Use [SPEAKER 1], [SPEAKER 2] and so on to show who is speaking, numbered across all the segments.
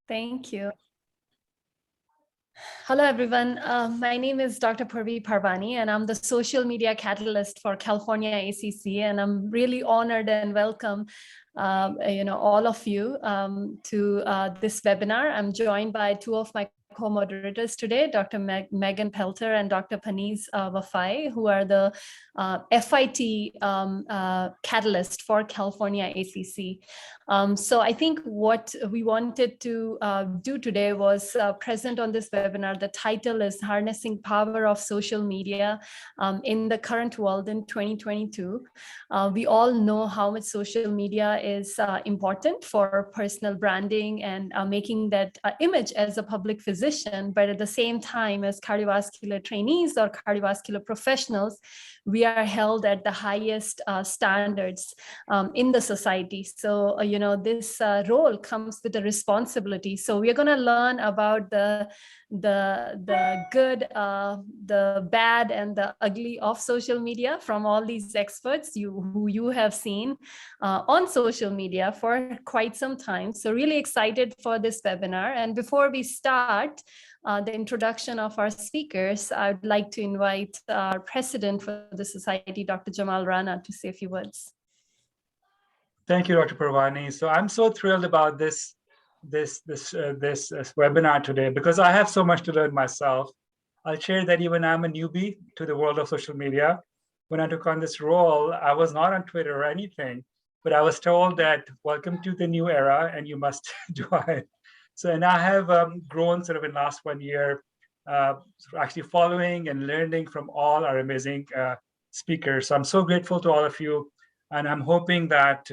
[SPEAKER 1] Thank you. Hello, everyone. My name is Dr. Purvi Parvani, and I'm the social media catalyst for California ACC. And I'm really honored and welcome, all of you to this webinar. I'm joined by two of my co-moderators today, Dr. Megan Pelter and Dr. Panis Wafai, who are the FIT catalyst for California ACC. So I think what we wanted to do today was present on this webinar. The title is Harnessing Power of Social Media in the Current World in 2022. We all know how much social media is important for personal branding and making that image as a public physician, but at the same time, as cardiovascular trainees or cardiovascular professionals, we are held at the highest standards in the society. So, this role comes with a responsibility. So we are going to learn about the good, the bad, and the ugly of social media from all these experts who you have seen on social media for quite some time. So really excited for this webinar. And before we start the introduction of our speakers, I'd like to invite our president for the society, Dr. Jamal Rana, to say a few words.
[SPEAKER 2] Thank you, Dr. Parvani. So I'm so thrilled about this webinar today because I have so much to learn myself. I'll share that even I'm a newbie to the world of social media. When I took on this role, I was not on Twitter or anything, but I was told that welcome to the new era and you must join. So, and I have grown sort of in the last 1 year, actually following and learning from all our amazing speakers. So I'm so grateful to all of you. And I'm hoping that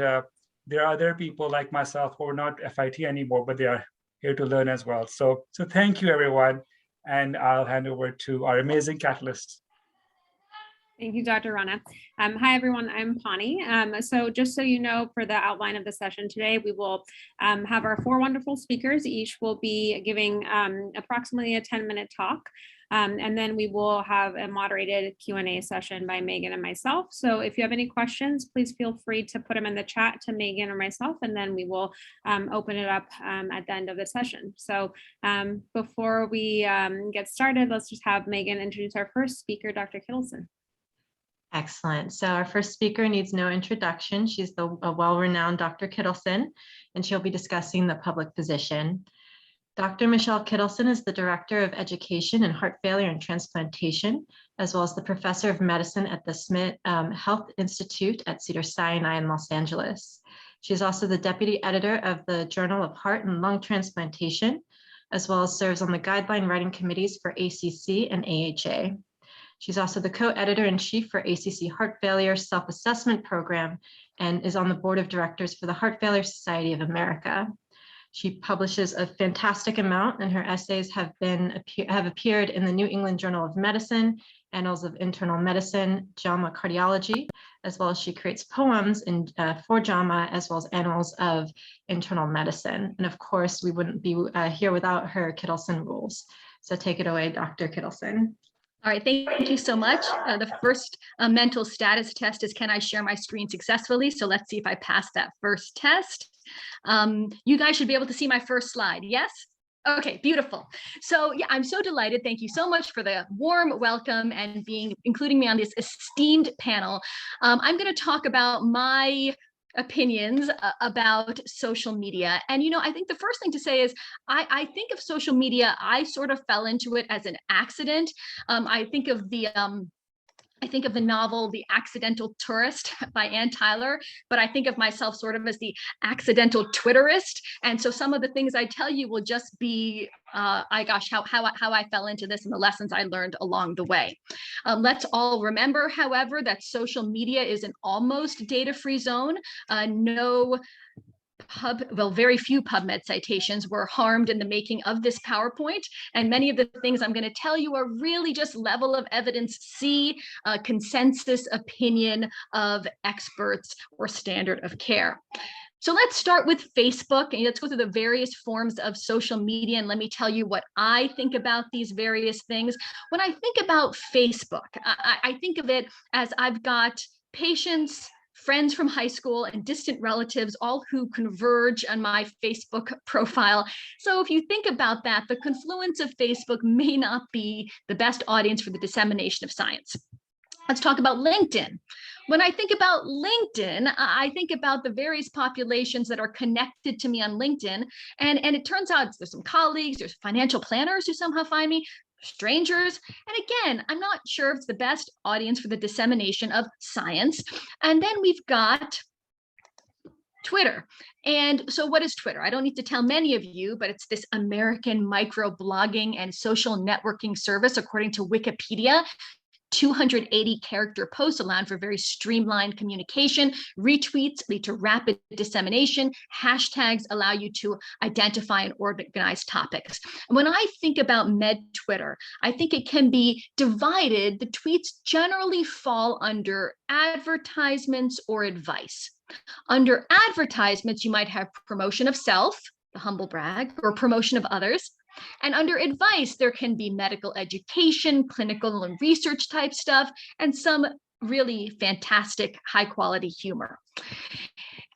[SPEAKER 2] there are other people like myself who are not FIT anymore, but they are here to learn as well. So thank you, everyone. And I'll hand over to our amazing catalysts.
[SPEAKER 3] Thank you, Dr. Rana. Hi, everyone. I'm Pani. So just so you know, for the outline of the session today, we will have our four wonderful speakers. Each will be giving approximately a 10-minute talk. And then we will have a moderated Q&A session by Megan and myself. So if you have any questions, please feel free to put them in the chat to Megan or myself, and then we will open it up at the end of the session. So before we get started, let's just have Megan introduce our first speaker, Dr. Kittleson.
[SPEAKER 4] Excellent. So our first speaker needs no introduction. She's the well-renowned Dr. Kittleson, and she'll be discussing the public position. Dr. Michelle Kittleson is the Director of Education in Heart Failure and Transplantation, as well as the Professor of Medicine at the Smith Health Institute at Cedars-Sinai in Los Angeles. She's also the Deputy Editor of the Journal of Heart and Lung Transplantation, as well as serves on the guideline writing committees for ACC and AHA. She's also the co-editor-in-chief for ACC Heart Failure Self-Assessment Program and is on the board of directors for the Heart Failure Society of America. She publishes a fantastic amount, and her essays have appeared in the New England Journal of Medicine, Annals of Internal Medicine, JAMA Cardiology, as well as she creates poems for JAMA, as well as Annals of Internal Medicine. And of course, we wouldn't be here without her Kittleson rules. So take it away, Dr. Kittleson.
[SPEAKER 5] All right, thank you so much. The first mental status test is, can I share my screen successfully? So let's see if I pass that first test. You guys should be able to see my first slide, yes? Okay, beautiful. So yeah, I'm so delighted. Thank you so much for the warm welcome and including me on this esteemed panel. I'm going to talk about my opinions about social media. And, I think the first thing to say is I think of social media, I sort of fell into it as an accident. I think of the novel, The Accidental Tourist by Ann Tyler, but I think of myself sort of as the accidental Twitterist. And so some of the things I tell you will just be, how I fell into this and the lessons I learned along the way. Let's all remember, however, that social media is an almost data-free zone. Very few PubMed citations were harmed in the making of this PowerPoint. And many of the things I'm going to tell you are really just level of evidence C, consensus opinion of experts or standard of care. So let's start with Facebook, and let's go through the various forms of social media, and let me tell you what I think about these various things. When I think about Facebook, I think of it as I've got patients, friends from high school and distant relatives, all who converge on my Facebook profile. So if you think about that, the confluence of Facebook may not be the best audience for the dissemination of science. Let's talk about LinkedIn. When I think about LinkedIn, I think about the various populations that are connected to me on LinkedIn. And it turns out there's some colleagues, there's financial planners who somehow find me, strangers. And again, I'm not sure if it's the best audience for the dissemination of science. And then we've got Twitter. And so what is Twitter? I don't need to tell many of you, but it's this American microblogging and social networking service, according to Wikipedia. 280 character posts allowed for very streamlined communication. Retweets lead to rapid dissemination. Hashtags allow you to identify and organize topics. And when I think about Twitter, I think it can be divided. The tweets generally fall under advertisements or advice. Under advertisements, you might have promotion of self, the humble brag, or promotion of others. And under advice, there can be medical education, clinical and research type stuff, and some really fantastic high quality humor.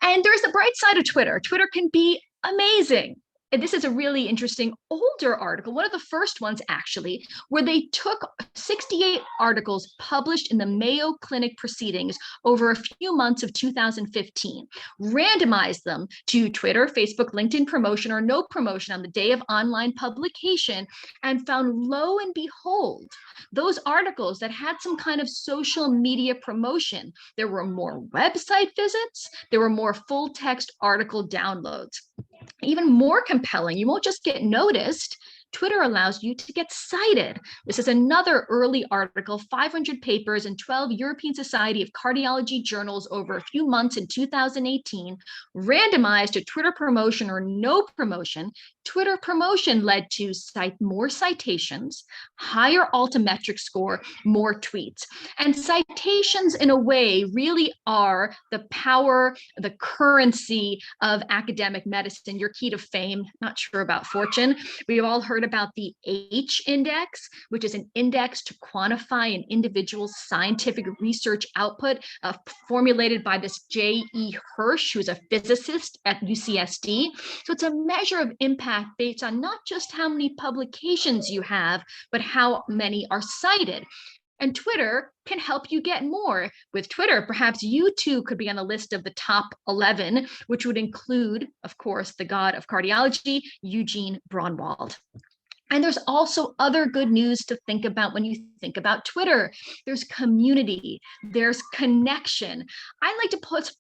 [SPEAKER 5] And there's a bright side of Twitter. Twitter can be amazing. And this is a really interesting older article, one of the first ones actually, where they took 68 articles published in the Mayo Clinic proceedings over a few months of 2015, randomized them to Twitter, Facebook, LinkedIn promotion or no promotion on the day of online publication, and found, lo and behold, those articles that had some kind of social media promotion, there were more website visits, there were more full text article downloads. Even more compelling, you won't just get noticed. Twitter allows you to get cited. This is another early article, 500 papers in 12 European Society of Cardiology journals over a few months in 2018, randomized to Twitter promotion or no promotion. Twitter promotion led to more citations, higher altimetric score, more tweets. And citations, in a way, really are the power, the currency of academic medicine, your key to fame. Not sure about fortune. We've all heard about the H index, which is an index to quantify an individual's scientific research output, formulated by this J.E. Hirsch, who's a physicist at UCSD. So it's a measure of impact based on not just how many publications you have, but how many are cited. And Twitter can help you get more. With Twitter, perhaps you too could be on a list of the top 11, which would include, of course, the god of cardiology, Eugene Braunwald. And there's also other good news to think about when you think about Twitter. There's community, there's connection. I like to put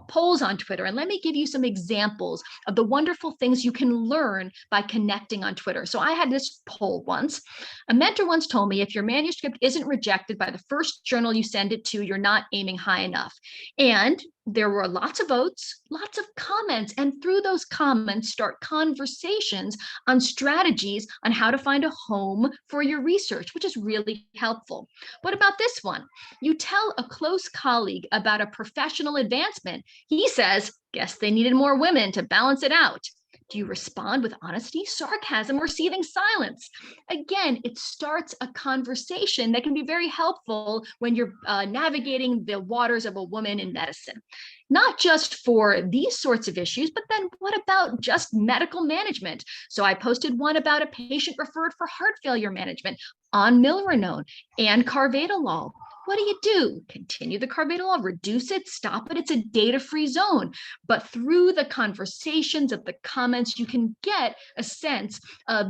[SPEAKER 5] polls on Twitter, and let me give you some examples of the wonderful things you can learn by connecting on Twitter. So I had this poll once. A mentor once told me, if your manuscript isn't rejected by the first journal you send it to, you're not aiming high enough. And there were lots of votes, lots of comments, and through those comments start conversations on strategies on how to find a home for your research, which is really helpful. What about this one? You tell a close colleague about a professional advancement. He says, guess they needed more women to balance it out. Do you respond with honesty, sarcasm, or seething silence? Again, it starts a conversation that can be very helpful when you're navigating the waters of a woman in medicine. Not just for these sorts of issues, but then what about just medical management? So I posted one about a patient referred for heart failure management on milrinone and carvedilol. What do? Continue the carvedilol, reduce it, stop it. It's a data-free zone. But through the conversations of the comments, you can get a sense of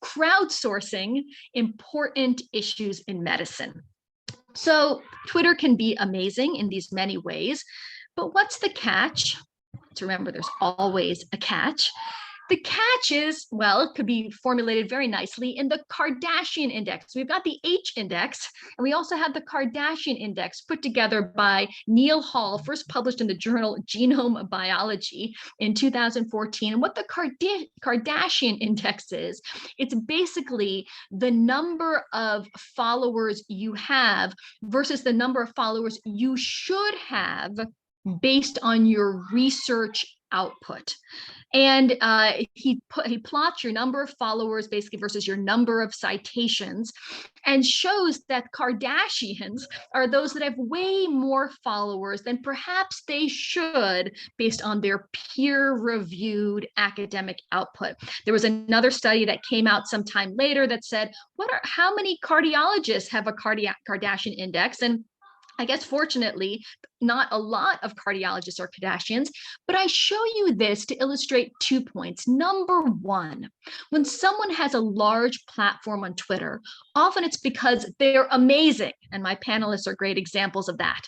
[SPEAKER 5] crowdsourcing important issues in medicine. So Twitter can be amazing in these many ways, but what's the catch? To remember, there's always a catch. The catch is, well, it could be formulated very nicely in the Kardashian Index. We've got the H Index, and we also have the Kardashian Index put together by Neil Hall, first published in the journal Genome Biology in 2014. And what the Kardashian Index is, it's basically the number of followers you have versus the number of followers you should have based on your research output. And he plots your number of followers basically versus your number of citations, and shows that Kardashians are those that have way more followers than perhaps they should based on their peer-reviewed academic output. There was another study that came out sometime later that said, how many cardiologists have a Kardashian index? And I guess fortunately, not a lot of cardiologists are Kardashians, but I show you this to illustrate 2 points. Number one, when someone has a large platform on Twitter, often it's because they're amazing, and my panelists are great examples of that.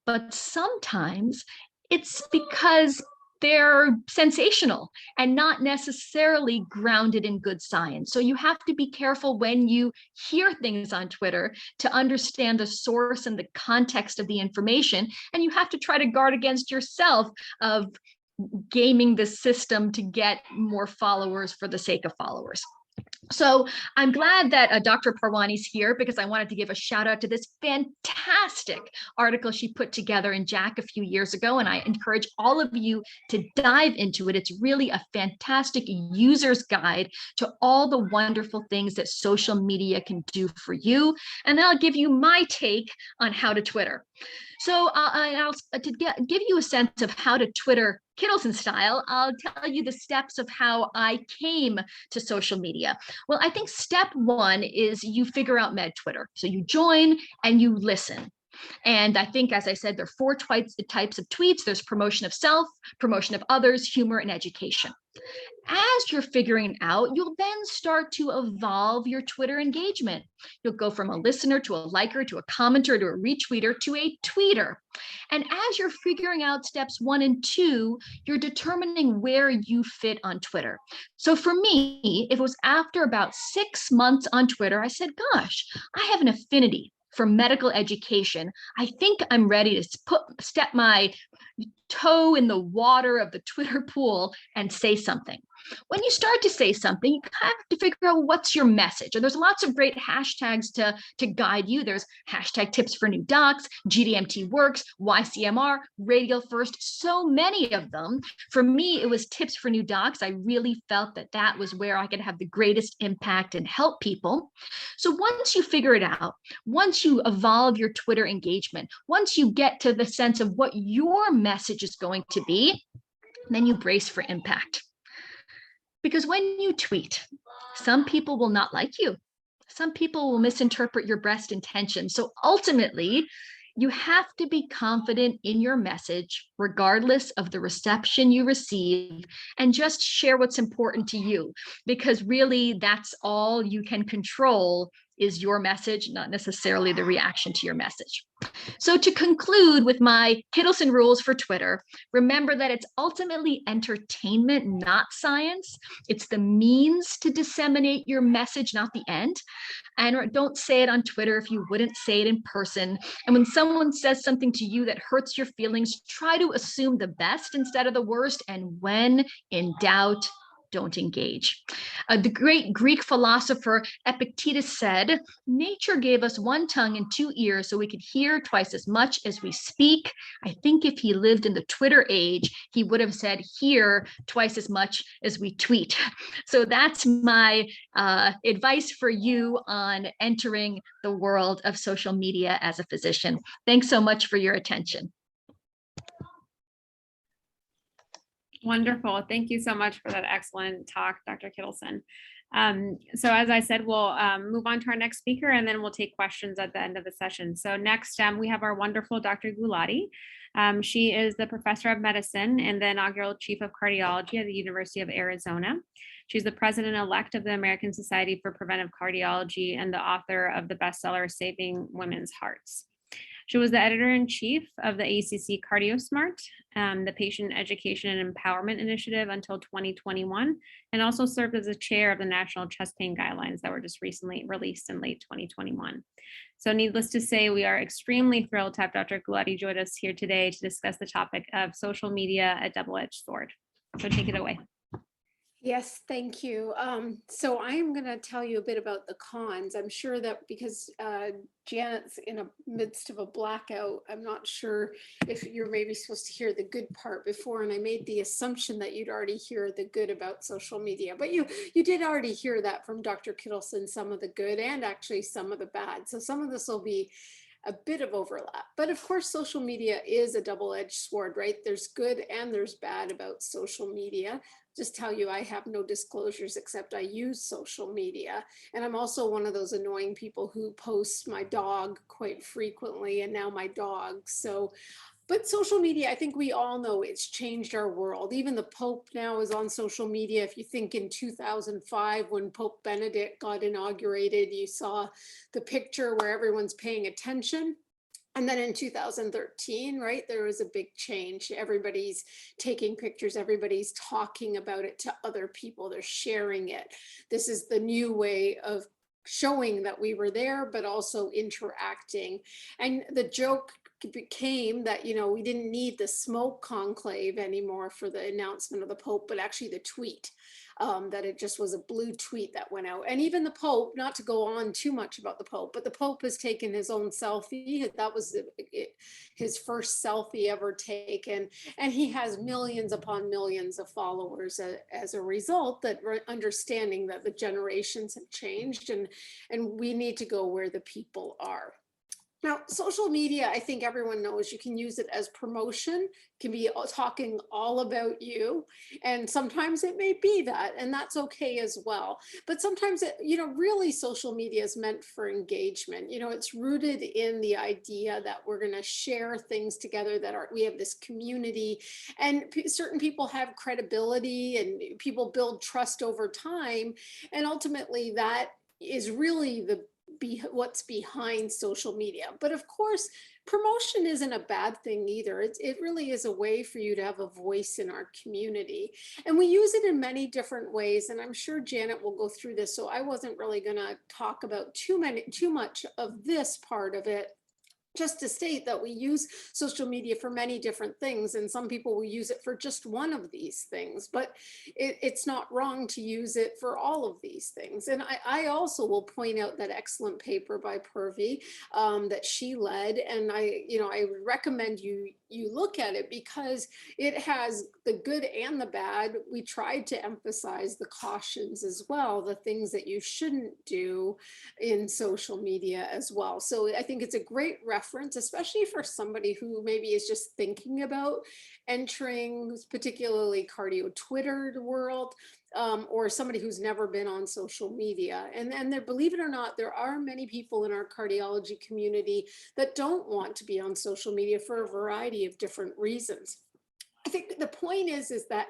[SPEAKER 5] But sometimes it's because they're sensational and not necessarily grounded in good science. So you have to be careful when you hear things on Twitter to understand the source and the context of the information. And you have to try to guard against yourself of gaming the system to get more followers for the sake of followers. So I'm glad that Dr. Parwani's here, because I wanted to give a shout out to this fantastic article she put together in Jack a few years ago, and I encourage all of you to dive into it. It's really a fantastic user's guide to all the wonderful things that social media can do for you. And then I'll give you my take on how to Twitter. So give you a sense of how to Twitter Kittleson style, I'll tell you the steps of how I came to social media. Well, I think step one is you figure out Med Twitter. So you join and you listen. And I think, as I said, there are 4 types of tweets. There's promotion of self, promotion of others, humor, and education. As you're figuring out, you'll then start to evolve your Twitter engagement. You'll go from a listener to a liker to a commenter to a retweeter to a tweeter. And as you're figuring out steps 1 and 2, you're determining where you fit on Twitter. So for me, if it was after about 6 months on Twitter, I said, gosh, I have an affinity for medical education. I think I'm ready to step my toe in the water of the Twitter pool and say something. When you start to say something, you have to figure out what's your message. And there's lots of great hashtags to guide you. There's hashtag tips for new docs, GDMT works, YCMR, radial first, so many of them. For me, it was tips for new docs. I really felt that that was where I could have the greatest impact and help people. So once you figure it out, once you evolve your Twitter engagement, once you get to the sense of what your message is going to be, then you brace for impact. Because when you tweet, some people will not like you. Some people will misinterpret your best intentions. So ultimately, you have to be confident in your message, regardless of the reception you receive, and just share what's important to you, because really that's all you can control is your message, not necessarily the reaction to your message. So to conclude with my Kittleson rules for Twitter, remember that it's ultimately entertainment, not science. It's the means to disseminate your message, not the end. And don't say it on Twitter if you wouldn't say it in person. And when someone says something to you that hurts your feelings, try to assume the best instead of the worst. And when in doubt, don't engage. The great Greek philosopher Epictetus said, nature gave us 1 tongue and 2 ears so we could hear twice as much as we speak. I think if he lived in the Twitter age, he would have said hear twice as much as we tweet. So that's my advice for you on entering the world of social media as a physician. Thanks so much for your attention.
[SPEAKER 3] Wonderful. Thank you so much for that excellent talk, Dr. Kittleson. So as I said, we'll move on to our next speaker, and then we'll take questions at the end of the session. So next, we have our wonderful Dr. Gulati. She is the professor of medicine and the inaugural chief of cardiology at the University of Arizona. She's the president-elect of the American Society for Preventive Cardiology and the author of the bestseller, Saving Women's Hearts. She was the editor-in-chief of the ACC CardioSmart, the Patient Education and Empowerment Initiative until 2021, and also served as the chair of the National Chest Pain Guidelines that were just recently released in late 2021. So needless to say, we are extremely thrilled to have Dr. Gulati join us here today to discuss the topic of social media, a double-edged sword. So take it away.
[SPEAKER 6] Yes, thank you. So I am going to tell you a bit about the cons. I'm sure that because Janet's in the midst of a blackout, I'm not sure if you're maybe supposed to hear the good part before, and I made the assumption that you'd already hear the good about social media, but you did already hear that from Dr. Kittleson, some of the good and actually some of the bad. So some of this will be a bit of overlap. But of course, social media is a double-edged sword, right? There's good and there's bad about social media. Just tell you, I have no disclosures except I use social media. And I'm also one of those annoying people who posts my dog quite frequently, and now my dog. So, but social media, I think we all know it's changed our world. Even the Pope now is on social media. If you think in 2005, when Pope Benedict got inaugurated, you saw the picture where everyone's paying attention. And then in 2013, right, there was a big change. Everybody's taking pictures, everybody's talking about it to other people, they're sharing it. This is the new way of showing that we were there, but also interacting. And the joke became that, you know, we didn't need the smoke conclave anymore for the announcement of the Pope, but actually the tweet. That it just was a blue tweet that went out. And even the Pope, not to go on too much about the Pope, but the Pope has taken his own selfie. That was his first selfie ever taken. And he has millions upon millions of followers as a result, that understanding that the generations have changed, and we need to go where the people are. Now, social media, I think everyone knows you can use it as promotion, can be talking all about you. And sometimes it may be that, and that's okay as well. But sometimes, you know, really social media is meant for engagement. You know, it's rooted in the idea that we're going to share things together, that we have this community, and certain people have credibility and people build trust over time. And ultimately that is really what's behind social media. But of course, promotion isn't a bad thing either. It really is a way for you to have a voice in our community. And we use it in many different ways. And I'm sure Janet will go through this, so I wasn't really going to talk about too much of this part of it. Just to state that we use social media for many different things, and some people will use it for just one of these things, but it's not wrong to use it for all of these things. And I also will point out that excellent paper by Purvi that she led, and I recommend you look at it, because it has the good and the bad. We tried to emphasize the cautions as well, the things that you shouldn't do in social media as well. So I think it's a great reference, especially for somebody who maybe is just thinking about entering particularly cardio Twitter world, or somebody who's never been on social media. And there, believe it or not, there are many people in our cardiology community that don't want to be on social media for a variety of different reasons. I think the point is that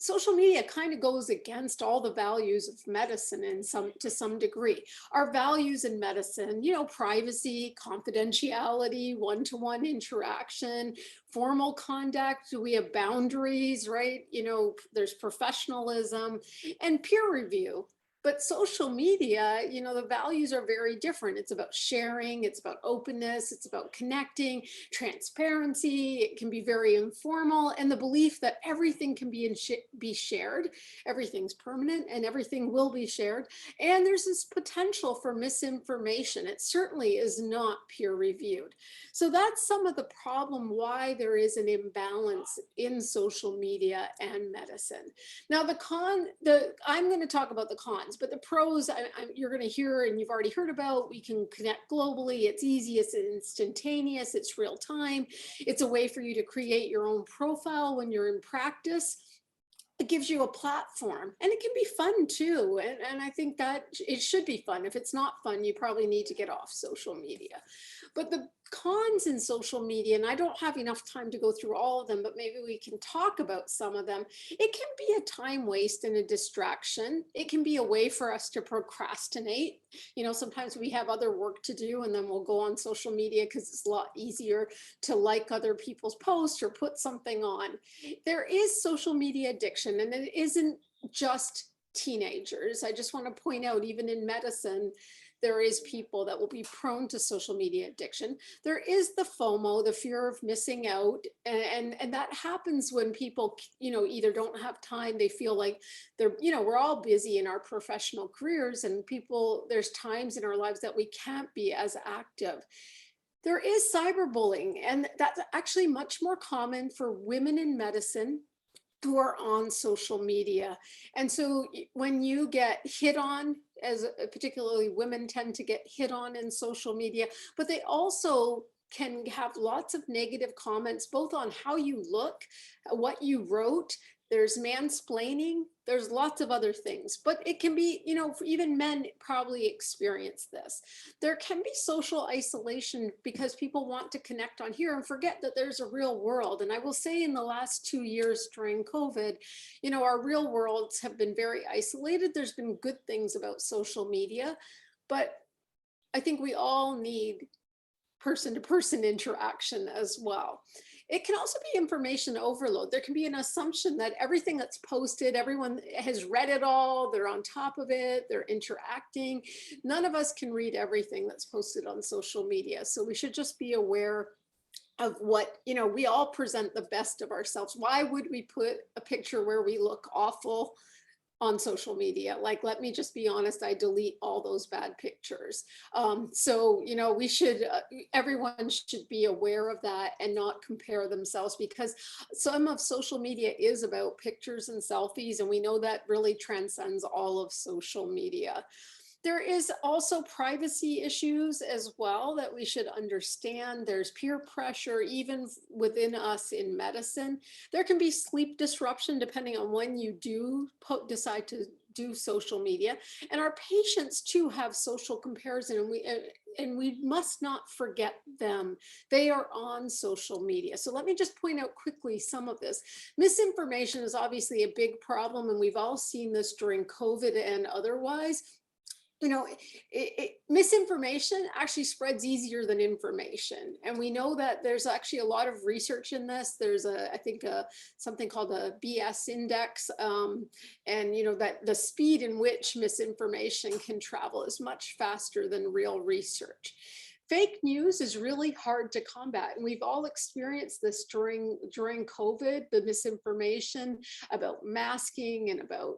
[SPEAKER 6] social media kind of goes against all the values of medicine to some degree. Our values in medicine, you know, privacy, confidentiality, one-to-one interaction, formal conduct, we have boundaries, right? You know, there's professionalism and peer review. But social media, you know, the values are very different. It's about sharing, it's about openness, it's about connecting, transparency. It can be very informal, and the belief that everything can be shared, everything's permanent and everything will be shared. And there's this potential for misinformation. It certainly is not peer reviewed. So that's some of the problem why there is an imbalance in social media and medicine. Now, I'm going to talk about the cons. But the pros, you're going to hear, and you've already heard about. We can connect globally. It's easy. It's instantaneous. It's real time. It's a way for you to create your own profile when you're in practice. It gives you a platform, and it can be fun too. And I think that it should be fun. If it's not fun, you probably need to get off social media. But the cons in social media, and I don't have enough time to go through all of them, but maybe we can talk about some of them. It can be a time waste and a distraction. It can be a way for us to procrastinate. You know, sometimes we have other work to do, and then we'll go on social media because it's a lot easier to like other people's posts or put something on. There is social media addiction, and it isn't just teenagers. I just want to point out, even in medicine, there is people that will be prone to social media addiction. There is the FOMO, the fear of missing out. And that happens when people, either don't have time, they feel like they're, we're all busy in our professional careers, and there's times in our lives that we can't be as active. There is cyberbullying, and that's actually much more common for women in medicine who are on social media. And so when you get hit on, particularly women tend to get hit on in social media, but they also can have lots of negative comments, both on how you look, what you wrote. There's mansplaining, there's lots of other things, but it can be, even men probably experience this. There can be social isolation because people want to connect on here and forget that there's a real world. And I will say in the last 2 years during COVID, our real worlds have been very isolated. There's been good things about social media, but I think we all need person-to-person interaction as well. It can also be information overload. There can be an assumption that everything that's posted, everyone has read it all, they're on top of it, they're interacting. None of us can read everything that's posted on social media. So we should just be aware of what, we all present the best of ourselves. Why would we put a picture where we look awful on social media? Like, let me just be honest, I delete all those bad pictures. So, we should, everyone should be aware of that and not compare themselves, because some of social media is about pictures and selfies. And we know that really transcends all of social media. There is also privacy issues as well that we should understand. There's peer pressure, even within us in medicine. There can be sleep disruption depending on when you do decide to do social media. And our patients too have social comparison, and we must not forget them. They are on social media. So let me just point out quickly some of this. Misinformation is obviously a big problem, and we've all seen this during COVID and otherwise. Misinformation actually spreads easier than information. And we know that there's actually a lot of research in this. There's I think something called the BS index. And that the speed in which misinformation can travel is much faster than real research. Fake news is really hard to combat. And we've all experienced this during COVID, the misinformation about masking and about,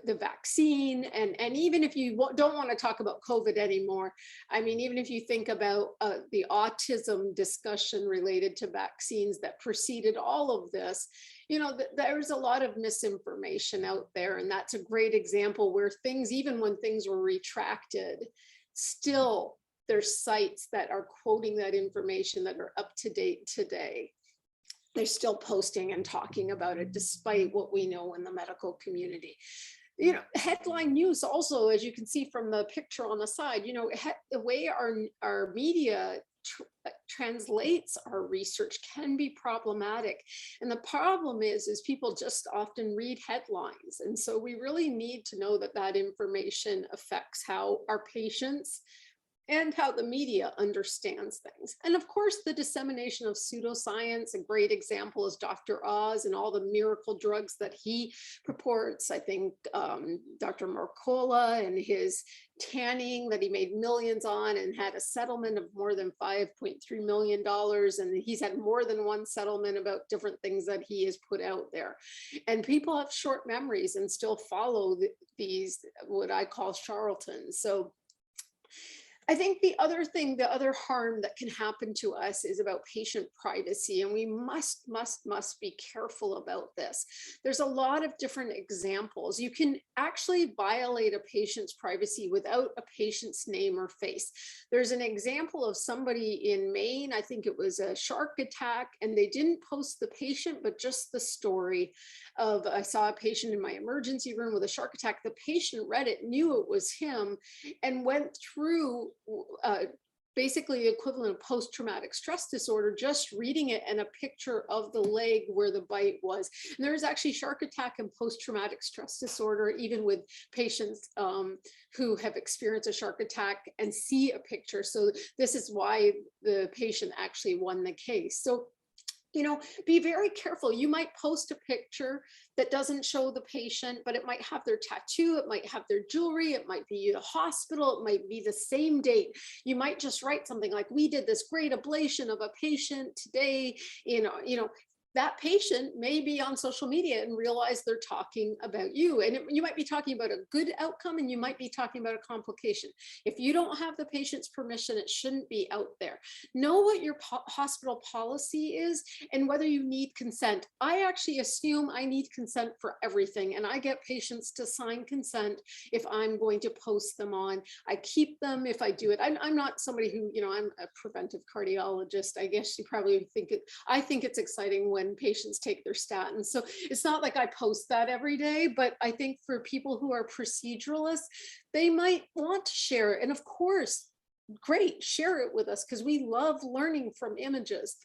[SPEAKER 6] the vaccine, and even if you don't want to talk about COVID anymore, I mean, even if you think about the autism discussion related to vaccines that preceded all of this, there's a lot of misinformation out there. And that's a great example where things, even when things were retracted, still there's sites that are quoting that information that are up to date today. They're still posting and talking about it despite what we know in the medical community. Headline news also, as you can see from the picture on the side, the way our media translates our research can be problematic. And the problem is people just often read headlines. And so we really need to know that information affects how our patients and how the media understands things. And of course, the dissemination of pseudoscience, a great example is Dr. Oz and all the miracle drugs that he purports. I think Dr. Mercola and his tanning that he made millions on and had a settlement of more than $5.3 million. And he's had more than one settlement about different things that he has put out there. And people have short memories and still follow these, what I call charlatans. So I think the other harm that can happen to us is about patient privacy, and we must be careful about this. There's a lot of different examples. You can actually violate a patient's privacy without a patient's name or face. There's an example of somebody in Maine, I think it was a shark attack, and they didn't post the patient, but just the story of, I saw a patient in my emergency room with a shark attack. The patient read it, knew it was him, and went through basically the equivalent of post-traumatic stress disorder, just reading it and a picture of the leg where the bite was. And there's actually shark attack and post-traumatic stress disorder, even with patients who have experienced a shark attack and see a picture. So this is why the patient actually won the case. So be very careful. You might post a picture that doesn't show the patient, but it might have their tattoo, it might have their jewelry, it might be a hospital, it might be the same date. You might just write something like, we did this great ablation of a patient today, that patient may be on social media and realize they're talking about you. And you might be talking about a good outcome and you might be talking about a complication. If you don't have the patient's permission, it shouldn't be out there. Know what your hospital policy is and whether you need consent. I actually assume I need consent for everything. And I get patients to sign consent if I'm going to post them on. I keep them if I do it. I'm not somebody who, I'm a preventive cardiologist. I guess you probably think it, I think it's exciting when patients take their statins. So it's not like I post that every day, but I think for people who are proceduralists, they might want to share it. And of course, great, share it with us because we love learning from images.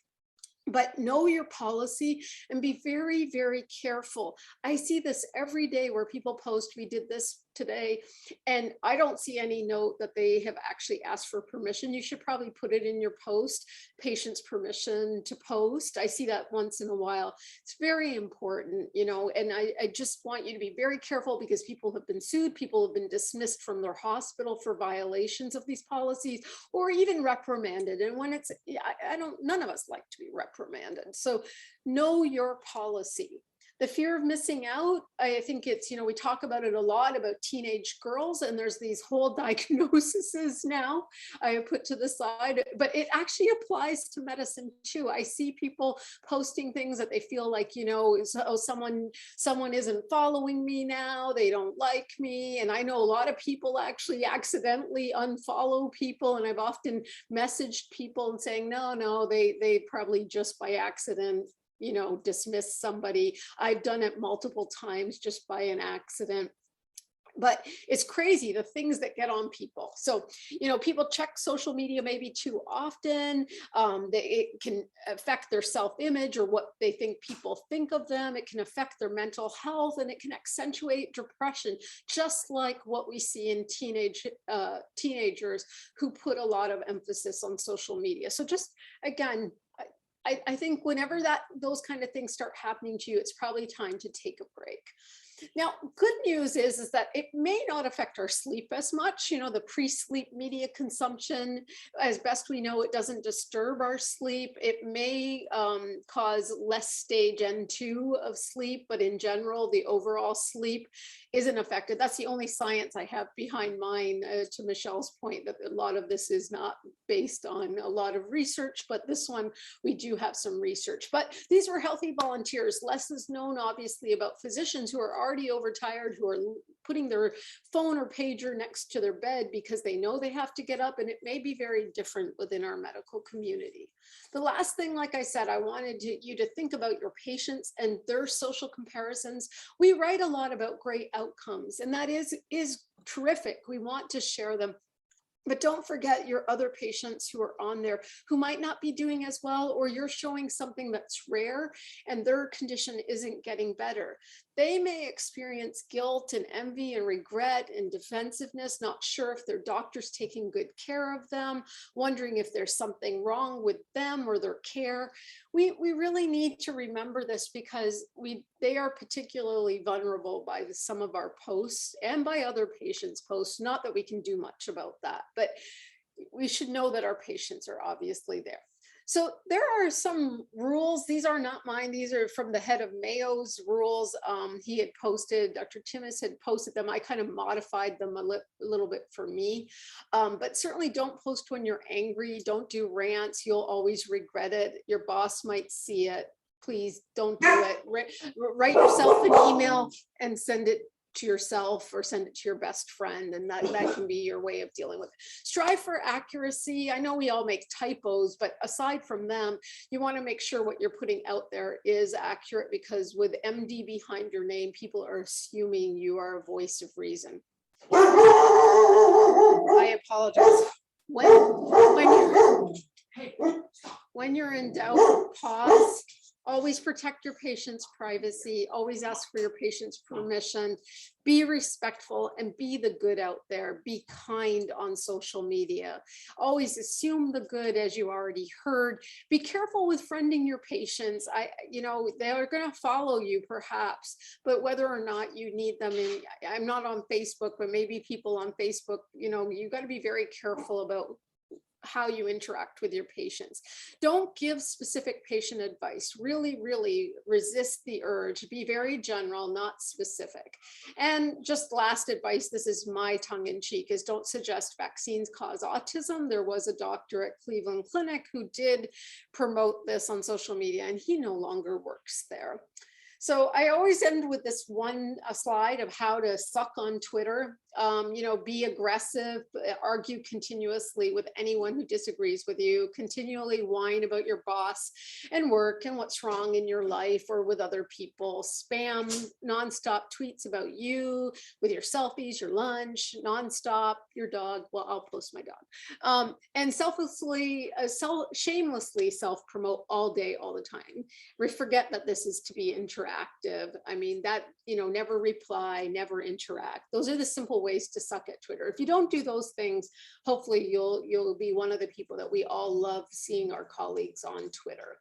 [SPEAKER 6] But know your policy and be very, very careful. I see this every day where people post, we did this today, and I don't see any note that they have actually asked for permission. You should probably put it in your post, patient's permission to post. I see that once in a while. It's very important, and I just want you to be very careful because people have been sued, people have been dismissed from their hospital for violations of these policies or even reprimanded. And when it's, none of us like to be reprimanded. So know your policy. The fear of missing out, I think it's, we talk about it a lot about teenage girls, and there's these whole diagnoses now I put to the side, but it actually applies to medicine too. I see people posting things that they feel like, someone isn't following me now, they don't like me. And I know a lot of people actually accidentally unfollow people. And I've often messaged people and saying, no, they probably just by accident dismiss somebody. I've done it multiple times just by an accident. But it's crazy the things that get on people. So, people check social media maybe too often. It can affect their self-image or what they think people think of them. It can affect their mental health and it can accentuate depression, just like what we see in teenagers who put a lot of emphasis on social media. So just, again, I think whenever those kind of things start happening to you, it's probably time to take a break. Now, good news is that it may not affect our sleep as much. The pre-sleep media consumption, as best we know, it doesn't disturb our sleep. It may cause less stage N2 of sleep, but in general, the overall sleep isn't affected. That's the only science I have behind mine, to Michelle's point, that a lot of this is not based on a lot of research, but this one, we do have some research. But these were healthy volunteers. Less is known, obviously, about physicians who are already overtired, who are putting their phone or pager next to their bed because they know they have to get up, and it may be very different within our medical community. The last thing, like I said, I wanted you to think about your patients and their social comparisons. We write a lot about great outcomes, and that is terrific. We want to share them. But don't forget your other patients who are on there who might not be doing as well, or you're showing something that's rare and their condition isn't getting better. They may experience guilt and envy and regret and defensiveness, not sure if their doctor's taking good care of them, wondering if there's something wrong with them or their care. We really need to remember this because they are particularly vulnerable by some of our posts and by other patients' posts. Not that we can do much about that, but we should know that our patients are obviously there. So there are some rules. These are not mine. These are from the head of Mayo's rules. He had posted, Dr. Timmis had posted them. I kind of modified them a little bit for me, but certainly don't post when you're angry. Don't do rants. You'll always regret it. Your boss might see it. Please don't do it. Write yourself an email and send it to yourself or send it to your best friend, and that can be your way of dealing with it. Strive for accuracy. I know we all make typos, but aside from them, you want to make sure what you're putting out there is accurate, because with MD behind your name, people are assuming you are a voice of reason. I apologize. When you're in doubt, pause Always protect your patient's privacy, always ask for your patient's permission, be respectful and be the good out there, be kind on social media. Always assume the good, as you already heard. Be careful with friending your patients. They're going to follow you perhaps, but whether or not you need them, and I'm not on Facebook, but maybe people on Facebook, you got to be very careful about how you interact with your patients. Don't give specific patient advice. Really, really resist the urge. Be very general, not specific. And just last advice, this is my tongue in cheek, is don't suggest vaccines cause autism. There was a doctor at Cleveland Clinic who did promote this on social media, and he no longer works there. So I always end with this one slide of how to suck on Twitter. Be aggressive, argue continuously with anyone who disagrees with you, continually whine about your boss and work and what's wrong in your life or with other people, spam nonstop tweets about you with your selfies, your lunch, nonstop, your dog. Well, I'll post my dog. And shamelessly self-promote all day, all the time. We forget that this is to be interactive. I mean, never reply, never interact. Those are the simple ways to suck at Twitter. If you don't do those things, hopefully you'll be one of the people that we all love seeing our colleagues on Twitter.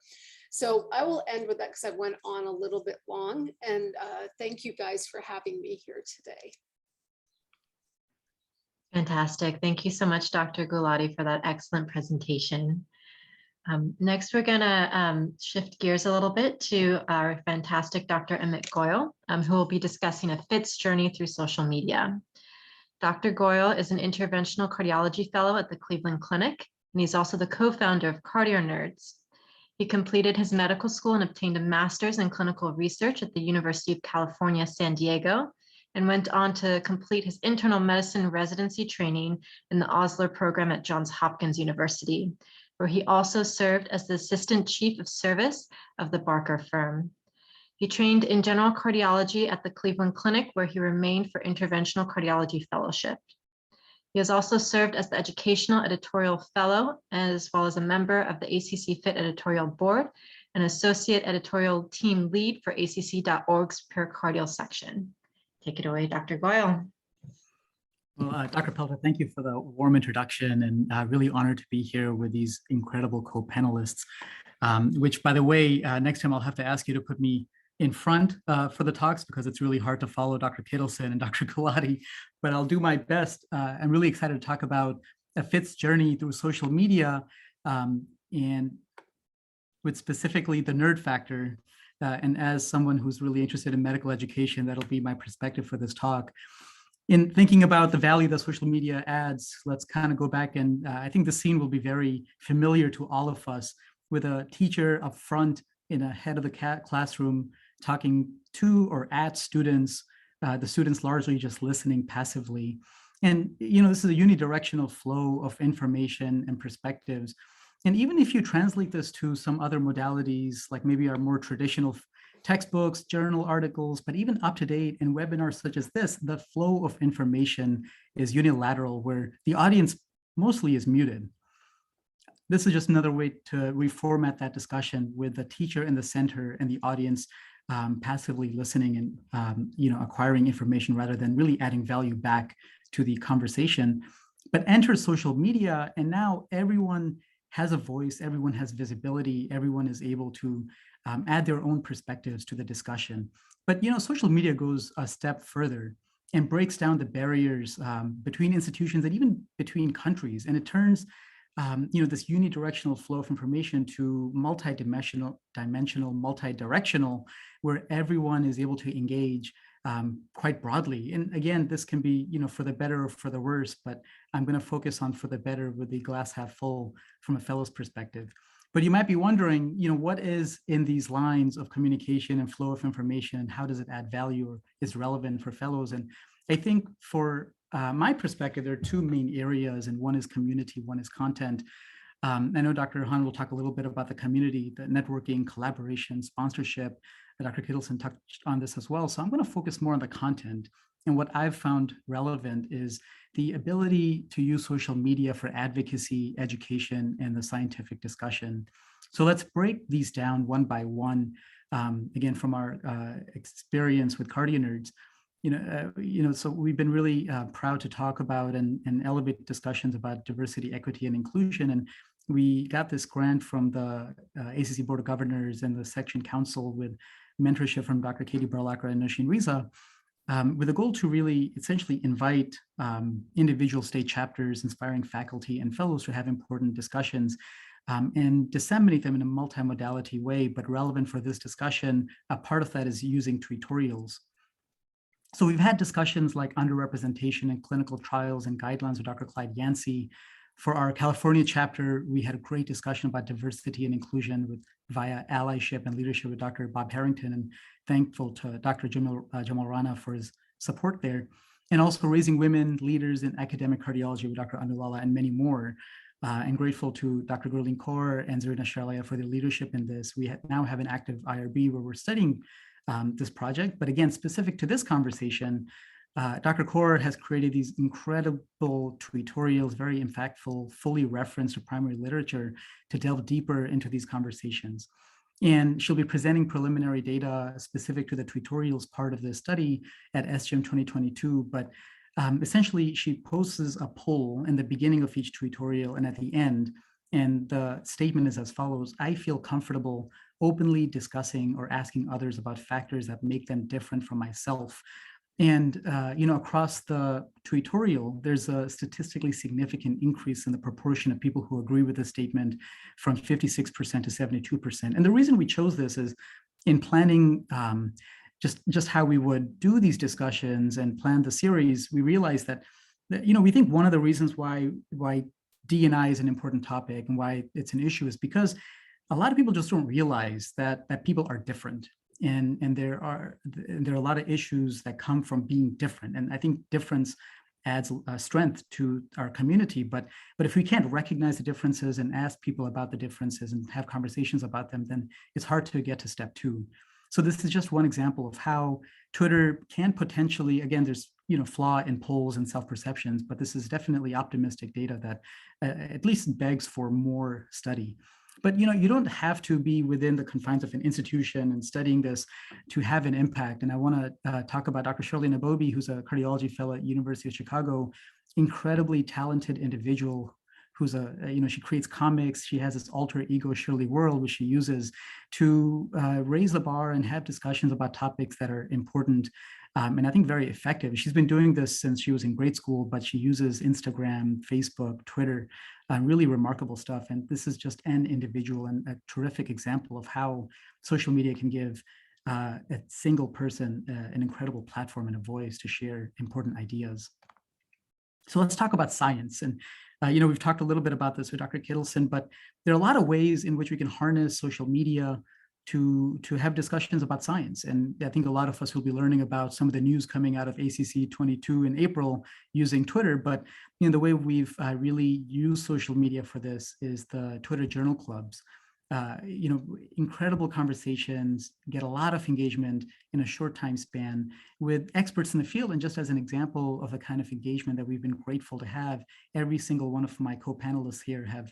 [SPEAKER 6] So I will end with that because I went on a little bit long, and thank you guys for having me here today.
[SPEAKER 4] Fantastic. Thank you so much, Dr. Gulati, for that excellent presentation. Next, we're going to shift gears a little bit to our fantastic Dr. Emmett Goyle, who will be discussing a FITS journey through social media. Dr. Goyle is an interventional cardiology fellow at the Cleveland Clinic, and he's also the co-founder of Cardio Nerds. He completed his medical school and obtained a master's in clinical research at the University of California, San Diego, and went on to complete his internal medicine residency training in the Osler program at Johns Hopkins University, where he also served as the Assistant Chief of Service of the Barker firm. He trained in general cardiology at the Cleveland Clinic, where he remained for interventional cardiology fellowship. He has also served as the Educational Editorial Fellow, as well as a member of the ACC Fit Editorial Board and Associate Editorial Team Lead for ACC.org's pericardial section. Take it away, Dr. Goyle.
[SPEAKER 7] Well, Dr. Pelter, thank you for the warm introduction, and really honored to be here with these incredible co-panelists, which, by the way, next time I'll have to ask you to put me in front for the talks because it's really hard to follow Dr. Kittleson and Dr. Gulati, but I'll do my best. I'm really excited to talk about a FITS journey through social media and with specifically the nerd factor. And as someone who's really interested in medical education, that'll be my perspective for this talk. In thinking about the value that social media adds, let's kind of go back, and I think the scene will be very familiar to all of us, with a teacher up front in a head of the classroom talking to or at students, the students largely just listening passively. And this is a unidirectional flow of information and perspectives. And even if you translate this to some other modalities, like maybe our more traditional textbooks, journal articles, but even up-to-date in webinars such as this, the flow of information is unilateral, where the audience mostly is muted. This is just another way to reformat that discussion with the teacher in the center and the audience passively listening and acquiring information rather than really adding value back to the conversation. But enter social media, and now everyone has a voice, everyone has visibility, everyone is able to add their own perspectives to the discussion. But social media goes a step further and breaks down the barriers between institutions and even between countries, and it turns this unidirectional flow of information to multidimensional, multi-directional, where everyone is able to engage quite broadly. And again, this can be, for the better or for the worse, but I'm going to focus on for the better with the glass half full from a fellow's perspective. But you might be wondering, what is in these lines of communication and flow of information, and how does it add value or is relevant for fellows? And I think for my perspective, there are two main areas, and one is community, one is content. I know Dr. Han will talk a little bit about the community, the networking, collaboration, sponsorship. Dr. Kittleson touched on this as well. So I'm going to focus more on the content. And what I've found relevant is the ability to use social media for advocacy, education, and the scientific discussion. So let's break these down one by one. Again, from our experience with Cardio Nerds, so we've been really proud to talk about and elevate discussions about diversity, equity, and inclusion. And we got this grant from the ACC Board of Governors and the Section Council with mentorship from Dr. Katie Berlacher and Nosheen Riza, with a goal to really essentially invite individual state chapters, inspiring faculty and fellows to have important discussions and disseminate them in a multimodality way, but relevant for this discussion. A part of that is using tutorials. So we've had discussions like underrepresentation in clinical trials and guidelines with Dr. Clyde Yancey. For our California chapter, we had a great discussion about diversity and inclusion via allyship and leadership with Dr. Bob Harrington, and thankful to Dr. Jamal Rana for his support there. And also raising women leaders in academic cardiology with Dr. Anulala and many more. And grateful to Dr. Gurleen Kaur and Zarina Sharlaya for their leadership in this. We now have an active IRB where we're studying this project. But again, specific to this conversation, Dr. Kaur has created these incredible tutorials, very impactful, fully referenced to primary literature to delve deeper into these conversations. And she'll be presenting preliminary data specific to the tutorials part of this study at SGM 2022. But essentially, she poses a poll in the beginning of each tutorial and at the end. And the statement is as follows: I feel comfortable openly discussing or asking others about factors that make them different from myself. And across the tutorial, there's a statistically significant increase in the proportion of people who agree with the statement from 56% to 72%. And the reason we chose this is in planning just how we would do these discussions and plan the series, we realized that we think one of the reasons why D&I is an important topic and why it's an issue is because a lot of people just don't realize that people are different. And there are a lot of issues that come from being different. And I think difference adds strength to our community. But if we can't recognize the differences and ask people about the differences and have conversations about them, then it's hard to get to step 2. So this is just one example of how Twitter can potentially, again, there's flaw in polls and self-perceptions, but this is definitely optimistic data that at least begs for more study. But you don't have to be within the confines of an institution and studying this to have an impact. And I want to talk about Dr. Shirley Nabobi, who's a cardiology fellow at University of Chicago, incredibly talented individual who's she creates comics. She has this alter ego Shirley World, which she uses to raise the bar and have discussions about topics that are important. And I think very effective. She's been doing this since she was in grade school, but she uses Instagram, Facebook, Twitter, really remarkable stuff. And this is just an individual and a terrific example of how social media can give a single person an incredible platform and a voice to share important ideas. So let's talk about science. And we've talked a little bit about this with Dr. Kittleson, but there are a lot of ways in which we can harness social media to have discussions about science. And I think a lot of us will be learning about some of the news coming out of ACC 22 in April using Twitter. But the way we've really used social media for this is the Twitter journal clubs. Incredible conversations, get a lot of engagement in a short time span with experts in the field. And just as an example of the kind of engagement that we've been grateful to have, every single one of my co-panelists here have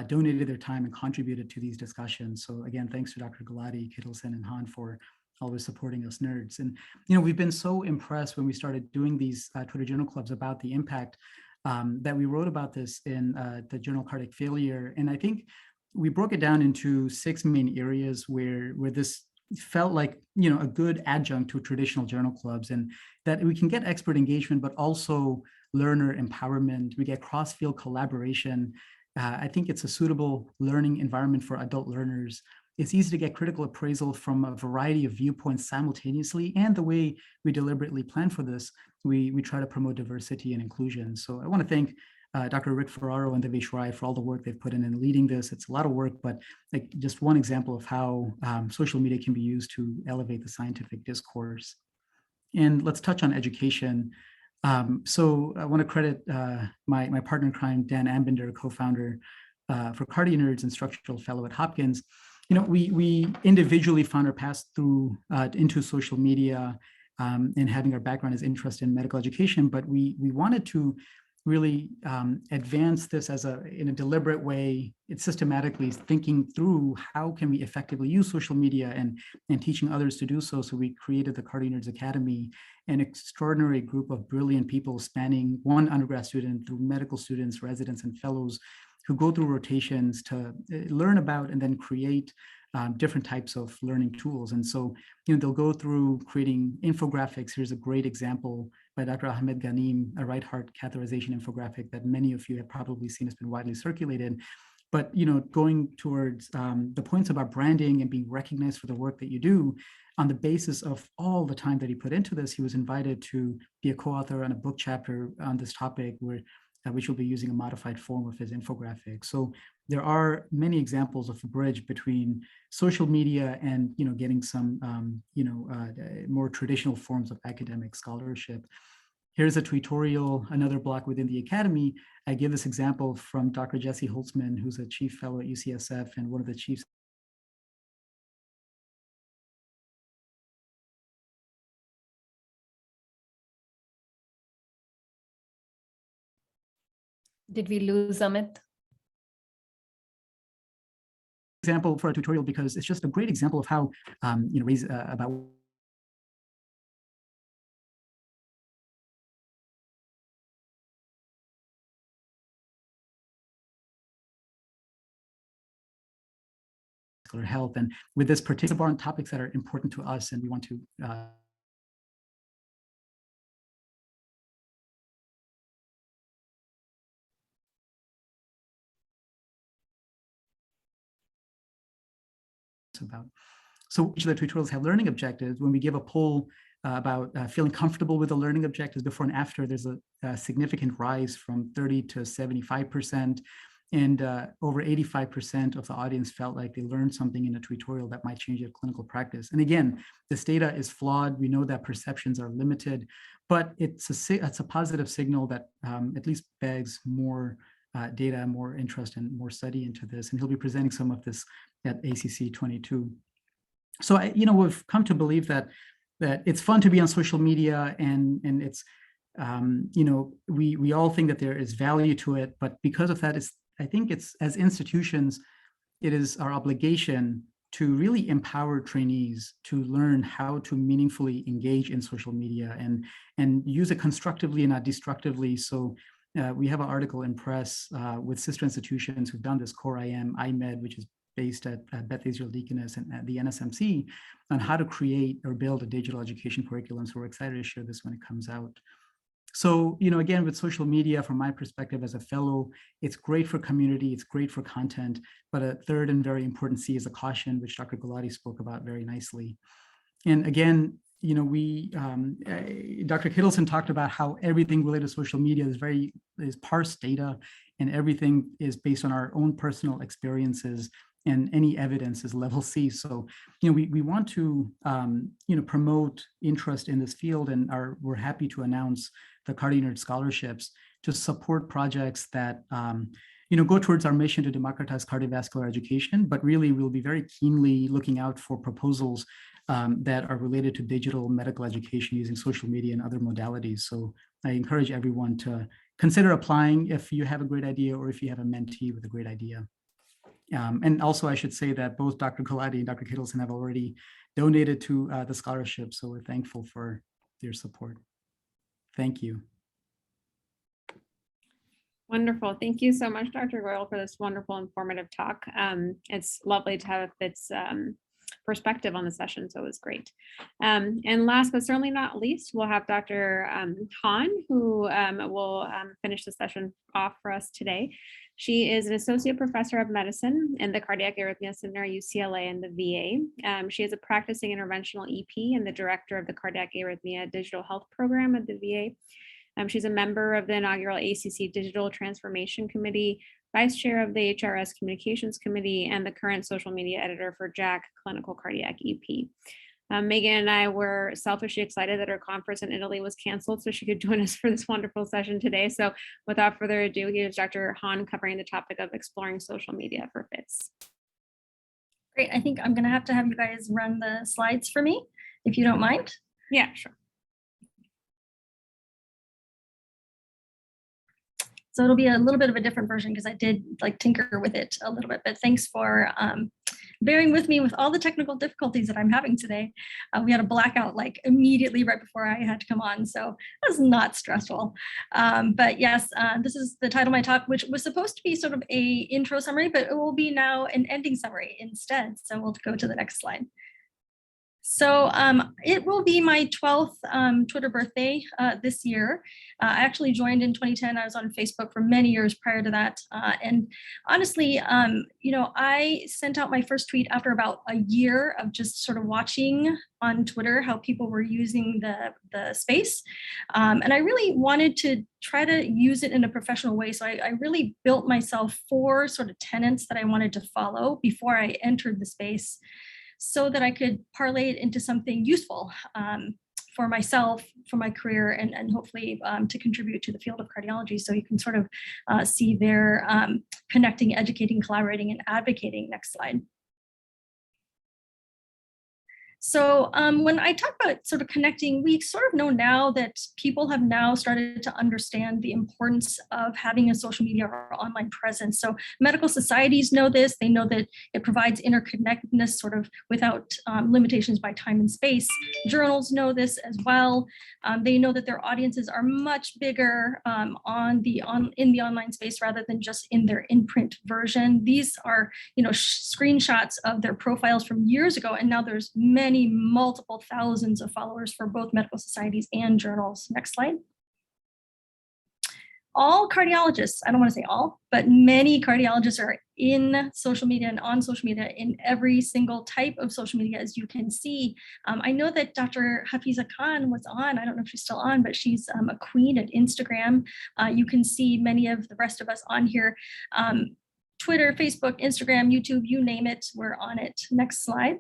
[SPEAKER 7] donated their time and contributed to these discussions. So again, thanks to Dr. Gulati, Kittleson, and Han for always supporting us nerds. And we've been so impressed when we started doing these Twitter journal clubs about the impact that we wrote about this in the journal Cardiac Failure. And I think we broke it down into 6 main areas where this felt like a good adjunct to traditional journal clubs, and that we can get expert engagement, but also learner empowerment. We get cross-field collaboration. I think it's a suitable learning environment for adult learners. It's easy to get critical appraisal from a variety of viewpoints simultaneously. And the way we deliberately plan for this, we try to promote diversity and inclusion. So I want to thank Dr. Rick Ferraro and Devesh Rai for all the work they've put in leading this. It's a lot of work, but just one example of how social media can be used to elevate the scientific discourse. And let's touch on education. So I want to credit my partner in crime, Dan Ambinder, co-founder for Cardio Nerds and structural fellow at Hopkins. We individually found our path through into social media and having our background as interest in medical education, but we wanted to really advance this in a deliberate way. It's systematically thinking through how can we effectively use social media and teaching others to do so. So we created the Cardi Nerds Academy, an extraordinary group of brilliant people spanning one undergrad student through medical students, residents, and fellows who go through rotations to learn about and then create different types of learning tools. And so, they'll go through creating infographics. Here's a great example by Dr. Ahmed Ghanim, a right heart catheterization infographic that many of you have probably seen, has been widely circulated. But, going towards the points about branding and being recognized for the work that you do, on the basis of all the time that he put into this, he was invited to be a co-author on a book chapter on this topic, which will be using a modified form of his infographic. So there are many examples of a bridge between social media and getting some more traditional forms of academic scholarship. Here's a tutorial, another block within the academy. I give this example from Dr. Jesse Holtzman, who's a chief fellow at UCSF and one of the chiefs
[SPEAKER 1] Did we lose Amit?
[SPEAKER 7] Example for a tutorial, because it's just a great example of how about health, and with this particular on topics that are important to us, and we want to about. So each of the tutorials have learning objectives. When we give a poll about feeling comfortable with the learning objectives before and after, there's a significant rise from 30 to 75%. And over 85% of the audience felt like they learned something in a tutorial that might change their clinical practice. And again, this data is flawed. We know that perceptions are limited, but it's a positive signal that at least begs more data, more interest, and more study into this. And he'll be presenting some of this at ACC 22. So we've come to believe that it's fun to be on social media, and it's we all think that there is value to it, but because of that, I think it's, as institutions, it is our obligation to really empower trainees to learn how to meaningfully engage in social media and use it constructively and not destructively. So we have an article in press with sister institutions who've done this, Core IM, IMED, which is based at Beth Israel Deaconess and at the NSMC, on how to create or build a digital education curriculum. So we're excited to share this when it comes out. So, again, with social media, from my perspective as a fellow, it's great for community, it's great for content, but a third and very important C is a caution, which Dr. Gulati spoke about very nicely. And again, Dr. Kittleson talked about how everything related to social media is parsed data, and everything is based on our own personal experiences, and any evidence is level C. So, we want to, promote interest in this field, and we're happy to announce the Cardi Nerd scholarships to support projects that, go towards our mission to democratize cardiovascular education, but really we'll be very keenly looking out for proposals that are related to digital medical education using social media and other modalities. So I encourage everyone to consider applying if you have a great idea or if you have a mentee with a great idea. And also, I should say that both Dr. Gulati and Dr. Kittleson have already donated to the scholarship, so we're thankful for their support. Thank you.
[SPEAKER 3] Wonderful. Thank you so much, Dr. Goyle, for this wonderful, informative talk. It's lovely to have its perspective on the session, so it was great. And last but certainly not least, we'll have Dr. Han, who will finish the session off for us today. She is an associate professor of medicine in the Cardiac Arrhythmia Center, UCLA, and the VA. She is a practicing interventional EP and the director of the Cardiac Arrhythmia Digital Health Program at the VA. She's a member of the inaugural ACC Digital Transformation Committee, vice chair of the HRS Communications Committee, and the current social media editor for JACC Clinical Cardiac EP. Megan and I were selfishly excited that our conference in Italy was canceled so she could join us for this wonderful session today. So without further ado, here's Dr. Han covering the topic of exploring social media for FITS.
[SPEAKER 8] Great. I think I'm going to have you guys run the slides for me, if you don't mind.
[SPEAKER 3] Yeah, sure.
[SPEAKER 8] So it'll be a little bit of a different version because I did like tinker with it a little bit, but thanks for bearing with me with all the technical difficulties that I'm having today. We had a blackout like immediately right before I had to come on, so it was not stressful. But yes, this is the title of my talk, which was supposed to be sort of a intro summary, but it will be now an ending summary instead. So we'll go to the next slide. So it will be my 12th Twitter birthday this year. I actually joined in 2010. I was on Facebook for many years prior to that. And honestly, you know, I sent out my first tweet after about a year of just sort of watching on Twitter how people were using the space. And I really wanted to try to use it in a professional way. So I really built myself 4 sort of tenets that I wanted to follow before I entered the space, so that I could parlay it into something useful for myself, for my career, and hopefully to contribute to the field of cardiology. So you can sort of see there connecting, educating, collaborating, and advocating. Next slide. So when I talk about sort of connecting, we sort of know now that people have now started to understand the importance of having a social media or online presence. So medical societies know this. They know that it provides interconnectedness sort of without limitations by time and space. Journals know this as well. They know that their audiences are much bigger in the online space rather than just in their in-print version. These are, you know, screenshots of their profiles from years ago, and now there's multiple thousands of followers for both medical societies and journals. Next slide. All cardiologists, I don't want to say all, but many cardiologists are in social media and on social media in every single type of social media, as you can see. I know that Dr. Hafiza Khan was on, I don't know if she's still on, but she's a queen at Instagram. You can see many of the rest of us on here. Twitter, Facebook, Instagram, YouTube, you name it, we're on it. Next slide.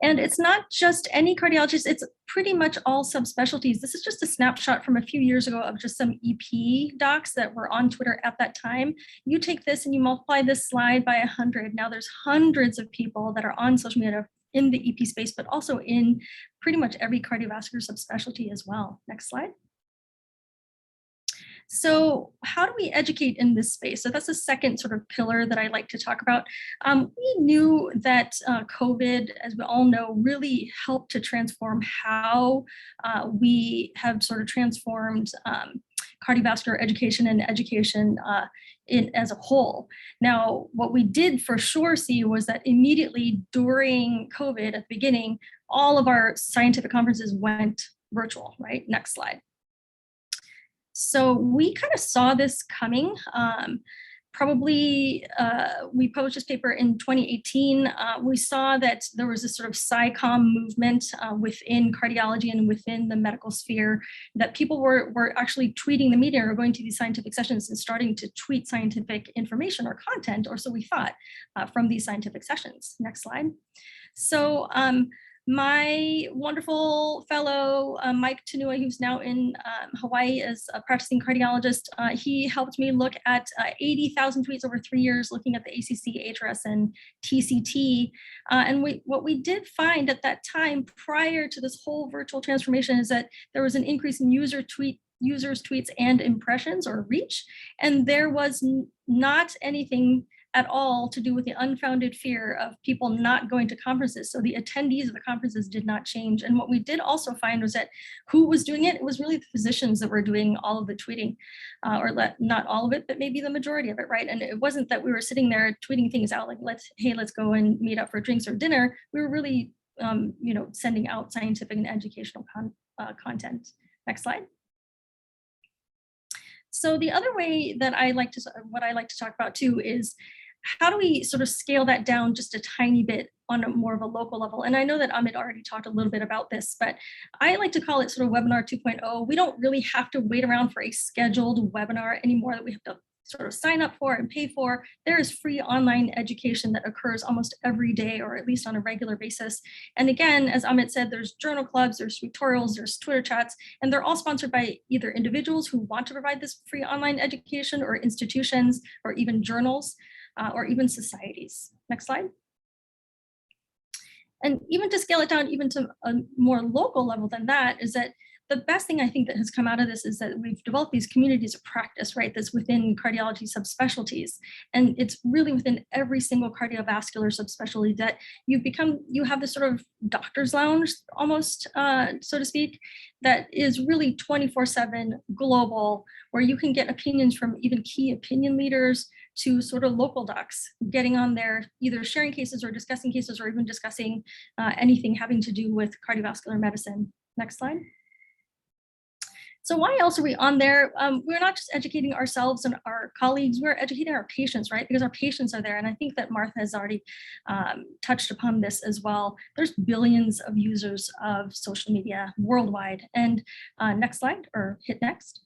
[SPEAKER 8] And it's not just any cardiologist, it's pretty much all subspecialties. This is just a snapshot from a few years ago of just some EP docs that were on Twitter at that time. You take this and you multiply this slide by 100. Now there's hundreds of people that are on social media in the EP space, but also in pretty much every cardiovascular subspecialty as well. Next slide. So how do we educate in this space? So that's the second sort of pillar that I like to talk about. We knew that COVID, as we all know, really helped to transform how we have sort of transformed cardiovascular education and education as a whole. Now, what we did for sure see was that immediately during COVID at the beginning, all of our scientific conferences went virtual, right? Next slide. So we kind of saw this coming. We published this paper in 2018. We saw that there was this sort of SciComm movement within cardiology and within the medical sphere, that people were actually tweeting the media or going to these scientific sessions and starting to tweet scientific information or content, or so we thought, from these scientific sessions. Next slide. So my wonderful fellow, Mike Tanua, who's now in Hawaii as a practicing cardiologist, he helped me look at 80,000 tweets over 3 years, looking at the ACC, HRS, and TCT. And what we did find at that time, prior to this whole virtual transformation, is that there was an increase in users' tweets and impressions or reach, and there was not anything at all to do with the unfounded fear of people not going to conferences. So the attendees of the conferences did not change. And what we did also find was that who was doing it? It was really the physicians that were doing all of the tweeting, not all of it, but maybe the majority of it, right? And it wasn't that we were sitting there tweeting things out like, let's go and meet up for drinks or dinner. We were really, sending out scientific and educational content. Next slide. So the other way that what I like to talk about too is, how do we sort of scale that down just a tiny bit on a more of a local level? And I know that Amit already talked a little bit about this, but I like to call it sort of webinar 2.0. We don't really have to wait around for a scheduled webinar anymore that we have to sort of sign up for and pay for. There is free online education that occurs almost every day, or at least on a regular basis. And again, as Amit said, there's journal clubs, there's tutorials, there's Twitter chats, and they're all sponsored by either individuals who want to provide this free online education, or institutions, or even journals, or even societies. Next slide. And even to scale it down even to a more local level than that, is that the best thing I think that has come out of this is that we've developed these communities of practice, right, that's within cardiology subspecialties. And it's really within every single cardiovascular subspecialty that you have this sort of doctor's lounge almost, so to speak, that is really 24/7 global, where you can get opinions from even key opinion leaders to sort of local docs, getting on there, either sharing cases or discussing cases or even discussing anything having to do with cardiovascular medicine. Next slide. So why else are we on there? We're not just educating ourselves and our colleagues, we're educating our patients, right? Because our patients are there. And I think that Martha has already touched upon this as well. There's billions of users of social media worldwide. And next slide, or hit next.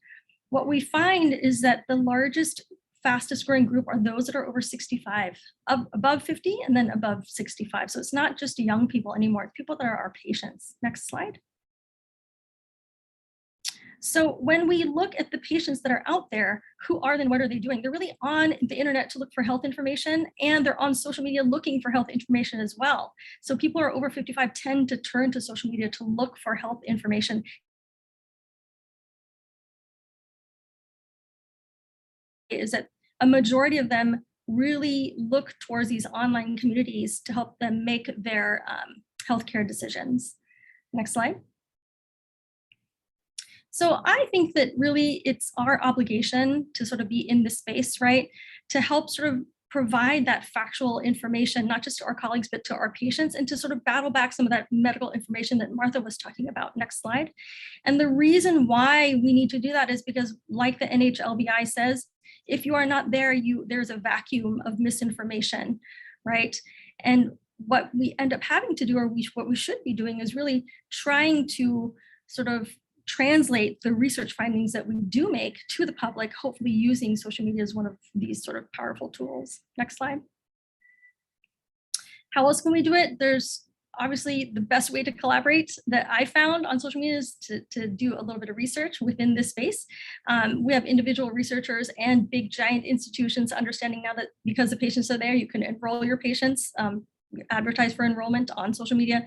[SPEAKER 8] What we find is that the largest, fastest growing group are those that are over 65, above 50 and then above 65. So it's not just young people anymore, it's people that are our patients. Next slide. So when we look at the patients that are out there, who are they and what are they doing? They're really on the internet to look for health information, and they're on social media looking for health information as well. So people who are over 55 tend to turn to social media to look for health information. Is that a majority of them really look towards these online communities to help them make their healthcare decisions. Next slide. So I think that really it's our obligation to sort of be in this space, right? To help sort of provide that factual information, not just to our colleagues, but to our patients, and to sort of battle back some of that medical information that Martha was talking about. Next slide. And the reason why we need to do that is because, like the NHLBI says, if you are not there, there's a vacuum of misinformation, right? And what we end up having to do, or what we should be doing, is really trying to sort of translate the research findings that we do make to the public, hopefully using social media as one of these sort of powerful tools. Next slide. How else can we do it? There's obviously the best way to collaborate that I found on social media is to do a little bit of research within this space. We have individual researchers and big giant institutions understanding now that because the patients are there, you can enroll your patients, advertise for enrollment on social media.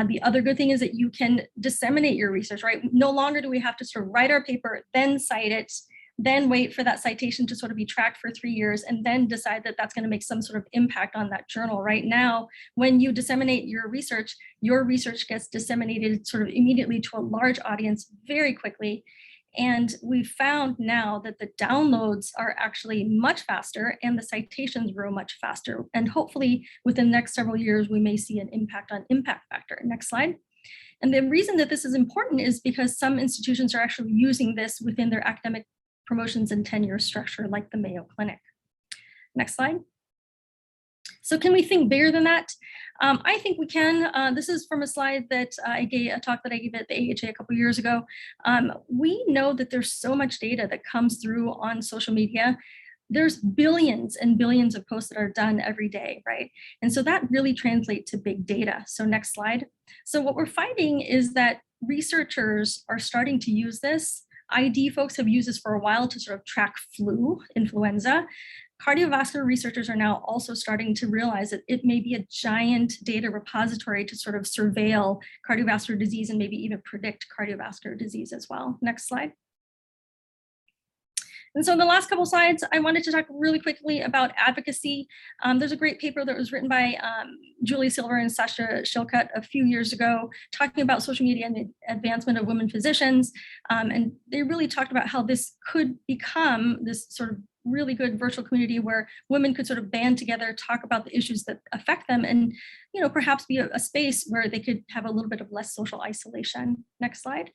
[SPEAKER 8] The other good thing is that you can disseminate your research, right? No longer do we have to sort of write our paper, then cite it, then wait for that citation to sort of be tracked for 3 years, and then decide that that's going to make some sort of impact on that journal. Right now, when you disseminate your research gets disseminated sort of immediately to a large audience very quickly. And we've found now that the downloads are actually much faster and the citations grow much faster. And hopefully within the next several years, we may see an impact on impact factor. Next slide. And the reason that this is important is because some institutions are actually using this within their academic promotions and tenure structure, like the Mayo Clinic. Next slide. So can we think bigger than that? I think we can. This is from a slide that a talk that I gave at the AHA a couple of years ago. We know that there's so much data that comes through on social media. There's billions and billions of posts that are done every day, right? And so that really translates to big data. So next slide. So what we're finding is that researchers are starting to use this. ID folks have used this for a while to sort of track influenza. Cardiovascular researchers are now also starting to realize that it may be a giant data repository to sort of surveil cardiovascular disease and maybe even predict cardiovascular disease as well. Next slide. And so in the last couple slides, I wanted to talk really quickly about advocacy. There's a great paper that was written by Julie Silver and Sasha Shilcutt a few years ago, talking about social media and the advancement of women physicians. And they really talked about how this could become this sort of really good virtual community where women could sort of band together, talk about the issues that affect them, and perhaps be a space where they could have a little bit of less social isolation. Next slide.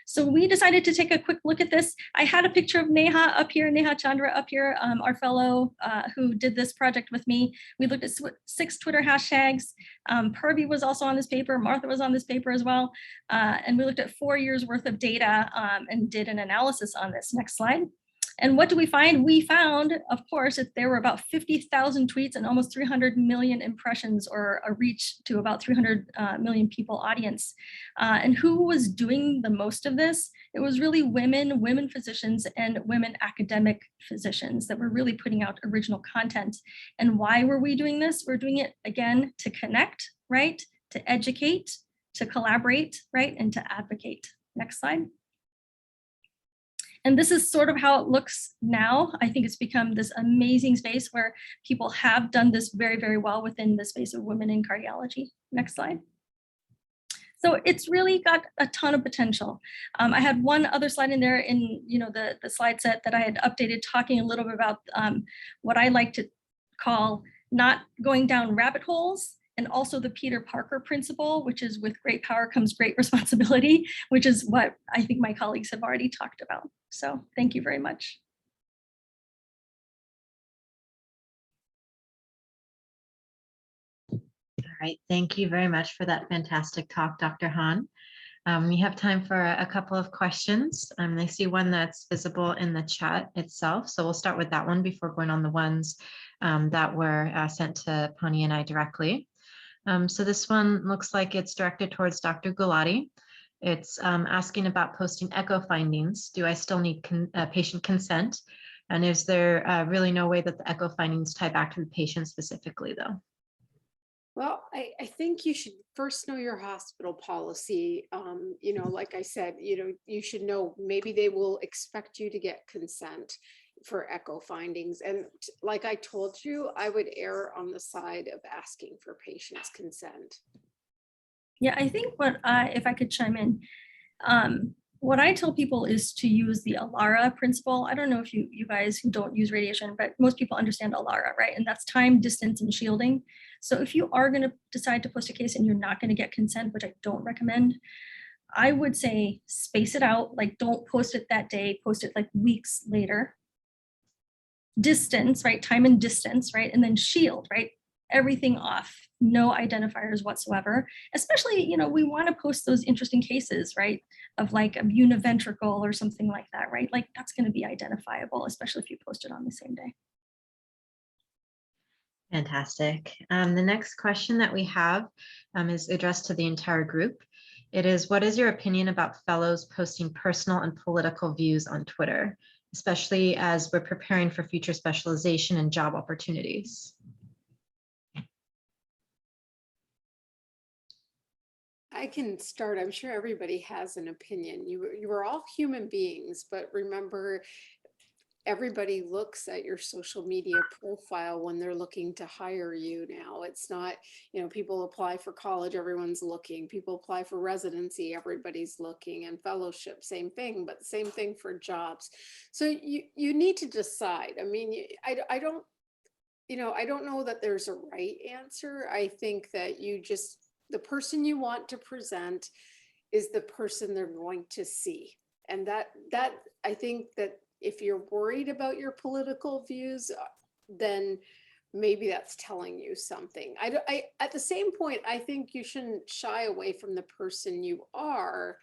[SPEAKER 8] So we decided to take a quick look at this. I had a picture of Neha up here, Neha Chandra up here, our fellow who did this project with me. We looked at 6 Twitter hashtags. Purvi was also on this paper. Martha was on this paper as well. And we looked at 4 years worth of data and did an analysis on this. Next slide. And what do we find? We found, of course, that there were about 50,000 tweets and almost 300 million impressions, or a reach to about 300 million people audience. And who was doing the most of this? It was really women physicians and women academic physicians that were really putting out original content. And why were we doing this? We're doing it, again, to connect, right? To educate, to collaborate, right? And to advocate. Next slide. And this is sort of how it looks now. I think it's become this amazing space where people have done this very, very well within the space of women in cardiology. Next slide. So it's really got a ton of potential. I had one other slide in there in the slide set that I had updated, talking a little bit about what I like to call not going down rabbit holes, and also the Peter Parker principle, which is with great power comes great responsibility, which is what I think my colleagues have already talked about. So thank you very much.
[SPEAKER 4] All right, thank you very much for that fantastic talk, Dr. Han. We have time for a couple of questions. I see one that's visible in the chat itself. So we'll start with that one before going on the ones that were sent to Pani and I directly. So this one looks like it's directed towards Dr. Gulati. It's asking about posting echo findings. Do I still need patient consent? And is there really no way that the echo findings tie back to the patient specifically, though?
[SPEAKER 6] Well, I think you should first know your hospital policy. Like I said, you should know, maybe they will expect you to get consent for echo findings. And like I told you, I would err on the side of asking for patient's consent.
[SPEAKER 8] Yeah, I think what if I could chime in, what I tell people is to use the Alara principle. I don't know if you guys who don't use radiation, but most people understand Alara, right? And that's time, distance, and shielding. So if you are going to decide to post a case and you're not going to get consent, which I don't recommend, I would say space it out. Like, don't post it that day, post it like weeks later. Distance, right? Time and distance, right? And then shield, right? Everything off, no identifiers whatsoever. Especially, we want to post those interesting cases, right? Of like a univentricle or something like that, right? Like that's going to be identifiable, especially if you post it on the same day.
[SPEAKER 4] Fantastic. The next question that we have is addressed to the entire group. It is, what is your opinion about fellows posting personal and political views on Twitter, especially as we're preparing for future specialization and job opportunities?
[SPEAKER 6] I can start. I'm sure everybody has an opinion. You are all human beings, but remember, everybody looks at your social media profile when they're looking to hire you now. It's not, people apply for college, everyone's looking. People apply for residency, everybody's looking, and fellowship, same thing, but same thing for jobs. So you need to decide. I mean, I don't know that there's a right answer. I think that the person you want to present is the person they're going to see. And that I think that if you're worried about your political views, then maybe that's telling you something. At the same point, I think you shouldn't shy away from the person you are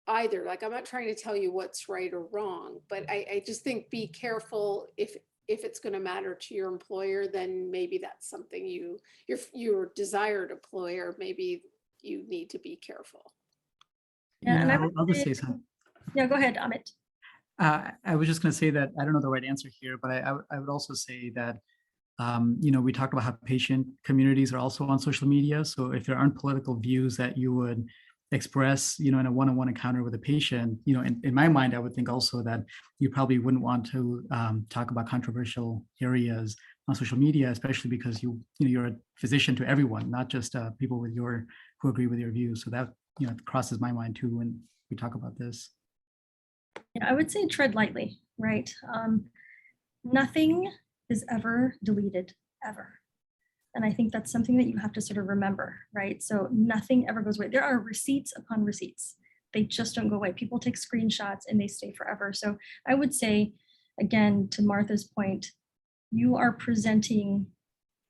[SPEAKER 6] either. Like, I'm not trying to tell you what's right or wrong, but I just think be careful. If it's going to matter to your employer, then maybe that's something your desired employer, maybe you need to be careful.
[SPEAKER 8] Yeah, and
[SPEAKER 7] I'll just say something.
[SPEAKER 8] Yeah, go ahead, Amit.
[SPEAKER 7] I was just going to say that I don't know the right answer here, but I would also say that, we talked about how patient communities are also on social media. So if there aren't political views that you would express, in a one-on-one encounter with a patient, in my mind, I would think also that you probably wouldn't want to talk about controversial areas on social media, especially because you're a physician to everyone, not just people who agree with your views. So that crosses my mind too when we talk about this.
[SPEAKER 8] Yeah, I would say tread lightly, right? Nothing is ever deleted, ever. And I think that's something that you have to sort of remember, right? So nothing ever goes away. There are receipts upon receipts. They just don't go away. People take screenshots and they stay forever. So I would say, again, to Martha's point, you are presenting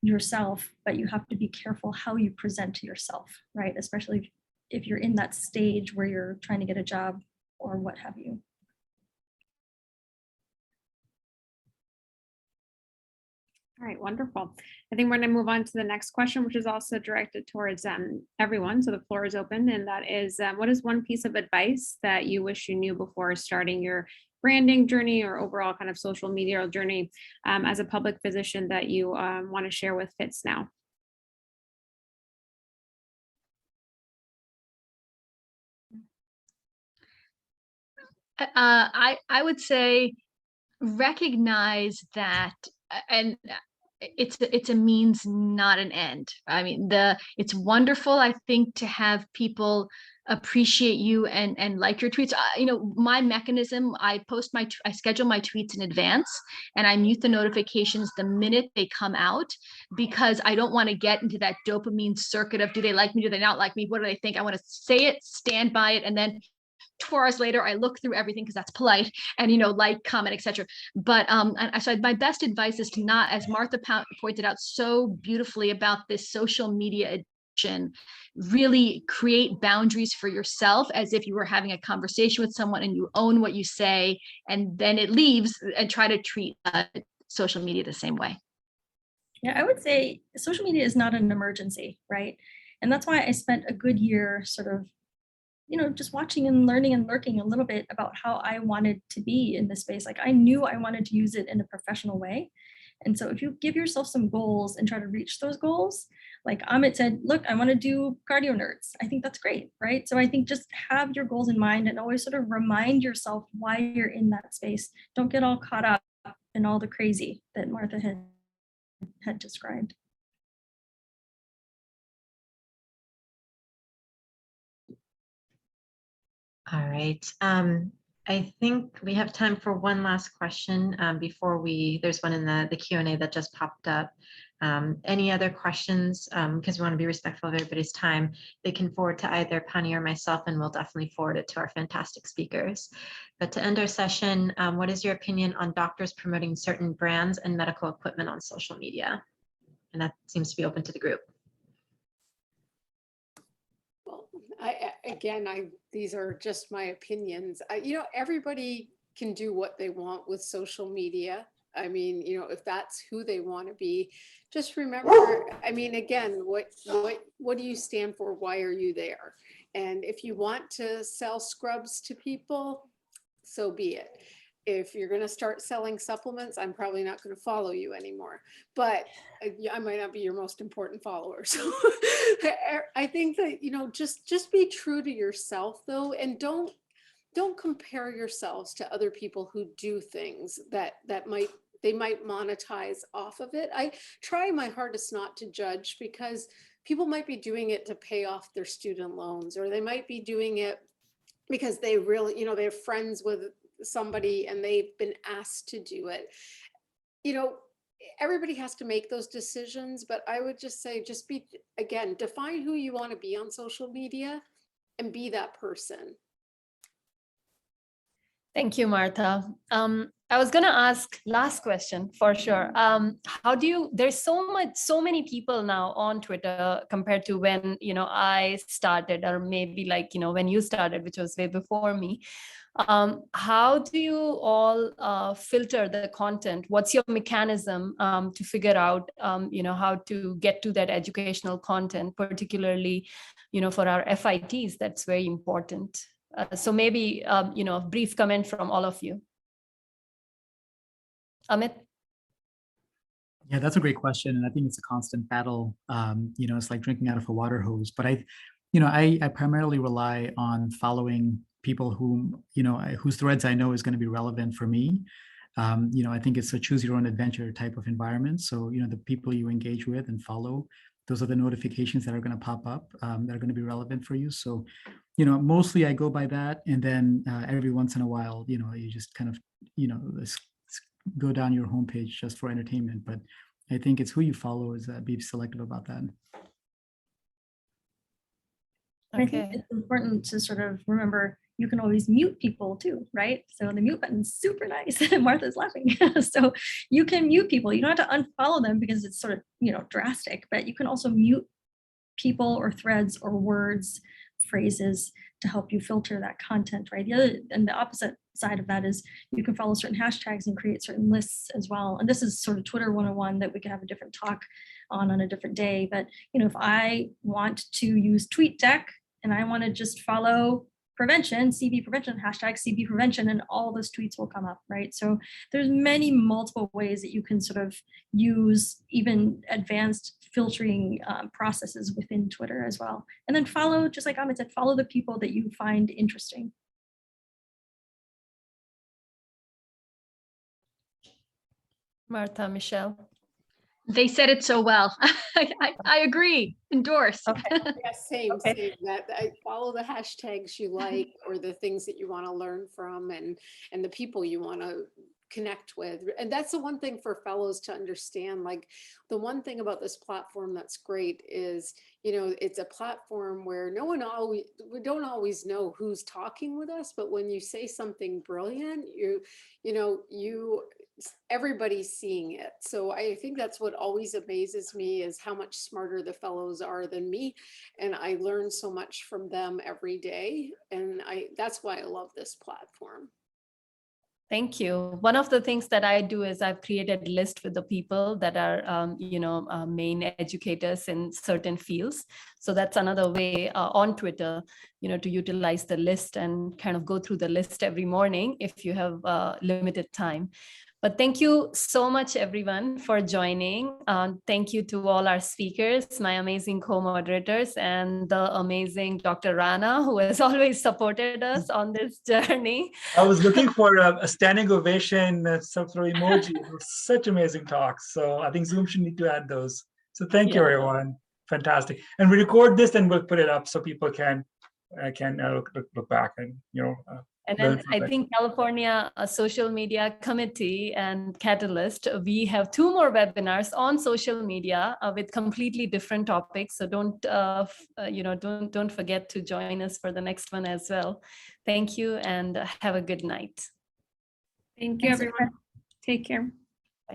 [SPEAKER 8] yourself, but you have to be careful how you present to yourself, right? Especially if you're in that stage where you're trying to get a job or what have you.
[SPEAKER 3] All right, wonderful. I think we're going to move on to the next question, which is also directed towards everyone. So the floor is open, and that is, what is one piece of advice that you wish you knew before starting your branding journey or overall kind of social media journey as a public physician that you want to share with FITS now?
[SPEAKER 5] I would say recognize that, and it's a means, not an end. I mean, it's wonderful, I think, to have people appreciate you and like your tweets. My mechanism, I schedule my tweets in advance, and I mute the notifications the minute they come out, because I don't want to get into that dopamine circuit of, do they like me, do they not like me, what do they think? I want to say it, stand by it, and then 4 hours later, I look through everything because that's polite, and like, comment, etc. But so my best advice is to not, as Martha pointed out so beautifully about this social media addiction, really create boundaries for yourself, as if you were having a conversation with someone and you own what you say, and then it leaves, and try to treat social media the same way.
[SPEAKER 8] Yeah, I would say social media is not an emergency, right? And that's why I spent a good year sort of just watching and learning and lurking a little bit about how I wanted to be in this space. Like, I knew I wanted to use it in a professional way. And so if you give yourself some goals and try to reach those goals, like Amit said, look, I want to do cardio nerds. I think that's great, right? So I think just have your goals in mind and always sort of remind yourself why you're in that space. Don't get all caught up in all the crazy that Martha had described.
[SPEAKER 4] All right. I think we have time for one last question before there's one in the Q&A that just popped up. Any other questions? Because we want to be respectful of everybody's time. They can forward to either Pani or myself, and we'll definitely forward it to our fantastic speakers. But to end our session, what is your opinion on doctors promoting certain brands and medical equipment on social media? And that seems to be open to the group.
[SPEAKER 6] These are just my opinions. Everybody can do what they want with social media. I mean, if that's who they want to be, just remember, I mean, again, what do you stand for? Why are you there? And if you want to sell scrubs to people, so be it. If you're going to start selling supplements, I'm probably not going to follow you anymore, but I might not be your most important follower. So I think that, just be true to yourself though. And don't compare yourselves to other people who do things that they might monetize off of it. I try my hardest not to judge, because people might be doing it to pay off their student loans, or they might be doing it because they really, they're friends with somebody and they've been asked to do it. Everybody has to make those decisions, but I would just say, define who you want to be on social media and be that person.
[SPEAKER 1] Thank you, Martha. I was going to ask last question for sure. There's so many people now on Twitter compared to when, I started, or maybe when you started, which was way before me. How do you all filter the content? What's your mechanism to figure out, how to get to that educational content, particularly, for our FITs? That's very important. So maybe, a brief comment from all of you. Amit?
[SPEAKER 7] Yeah, that's a great question. And I think it's a constant battle. It's like drinking out of a water hose. But I primarily rely on following people whose threads I know is going to be relevant for me. I think it's a choose your own adventure type of environment. So, the people you engage with and follow, those are the notifications that are going to pop up that are going to be relevant for you. So, mostly I go by that. And then every once in a while, you just kind of, go down your homepage just for entertainment. But I think it's who you follow is be selective about that.
[SPEAKER 8] I think it's important to sort of remember you can always mute people too, right? So the mute button is super nice. Martha's laughing. So you can mute people. You don't have to unfollow them because it's sort of, drastic, but you can also mute people or threads or words, phrases to help you filter that content, right? And the opposite side of that is you can follow certain hashtags and create certain lists as well. And this is sort of Twitter 101 that we could have a different talk on a different day. But, if I want to use TweetDeck and I want to just follow prevention, CB prevention, hashtag CB prevention, and all those tweets will come up, right? So there's multiple ways that you can sort of use even advanced filtering processes within Twitter as well. And then follow, just like Amit said, follow the people that you find interesting.
[SPEAKER 1] Martha, Michelle.
[SPEAKER 5] They said it so well. I agree, endorse.
[SPEAKER 1] Okay.
[SPEAKER 6] Yeah, same,
[SPEAKER 1] Okay.
[SPEAKER 6] same. That I follow the hashtags you like or the things that you want to learn from and the people you want to connect with. And that's the one thing for fellows to understand. Like the one thing about this platform that's great is, you know, it's a platform where we don't always know who's talking with us, but when you say something brilliant, everybody's seeing it. So I think that's what always amazes me is how much smarter the fellows are than me. And I learn so much from them every day. And that's why I love this platform.
[SPEAKER 1] Thank you. One of the things that I do is I've created a list with the people that are, main educators in certain fields. So that's another way on Twitter, to utilize the list and kind of go through the list every morning if you have limited time. But thank you so much, everyone, for joining. Thank you to all our speakers, my amazing co-moderators, and the amazing Dr. Rana, who has always supported us on this journey.
[SPEAKER 2] I was looking for a standing ovation, some sort of emoji. It was such amazing talks. So I think Zoom should need to add those. So thank you, everyone. Fantastic. And we record this and we'll put it up so people can look back and
[SPEAKER 1] And then I think California Social Media Committee and Catalyst, we have 2 more webinars on social media with completely different topics. So don't forget to join us for the next one as well. Thank you and have a good night.
[SPEAKER 3] Thank you, everyone. Take care.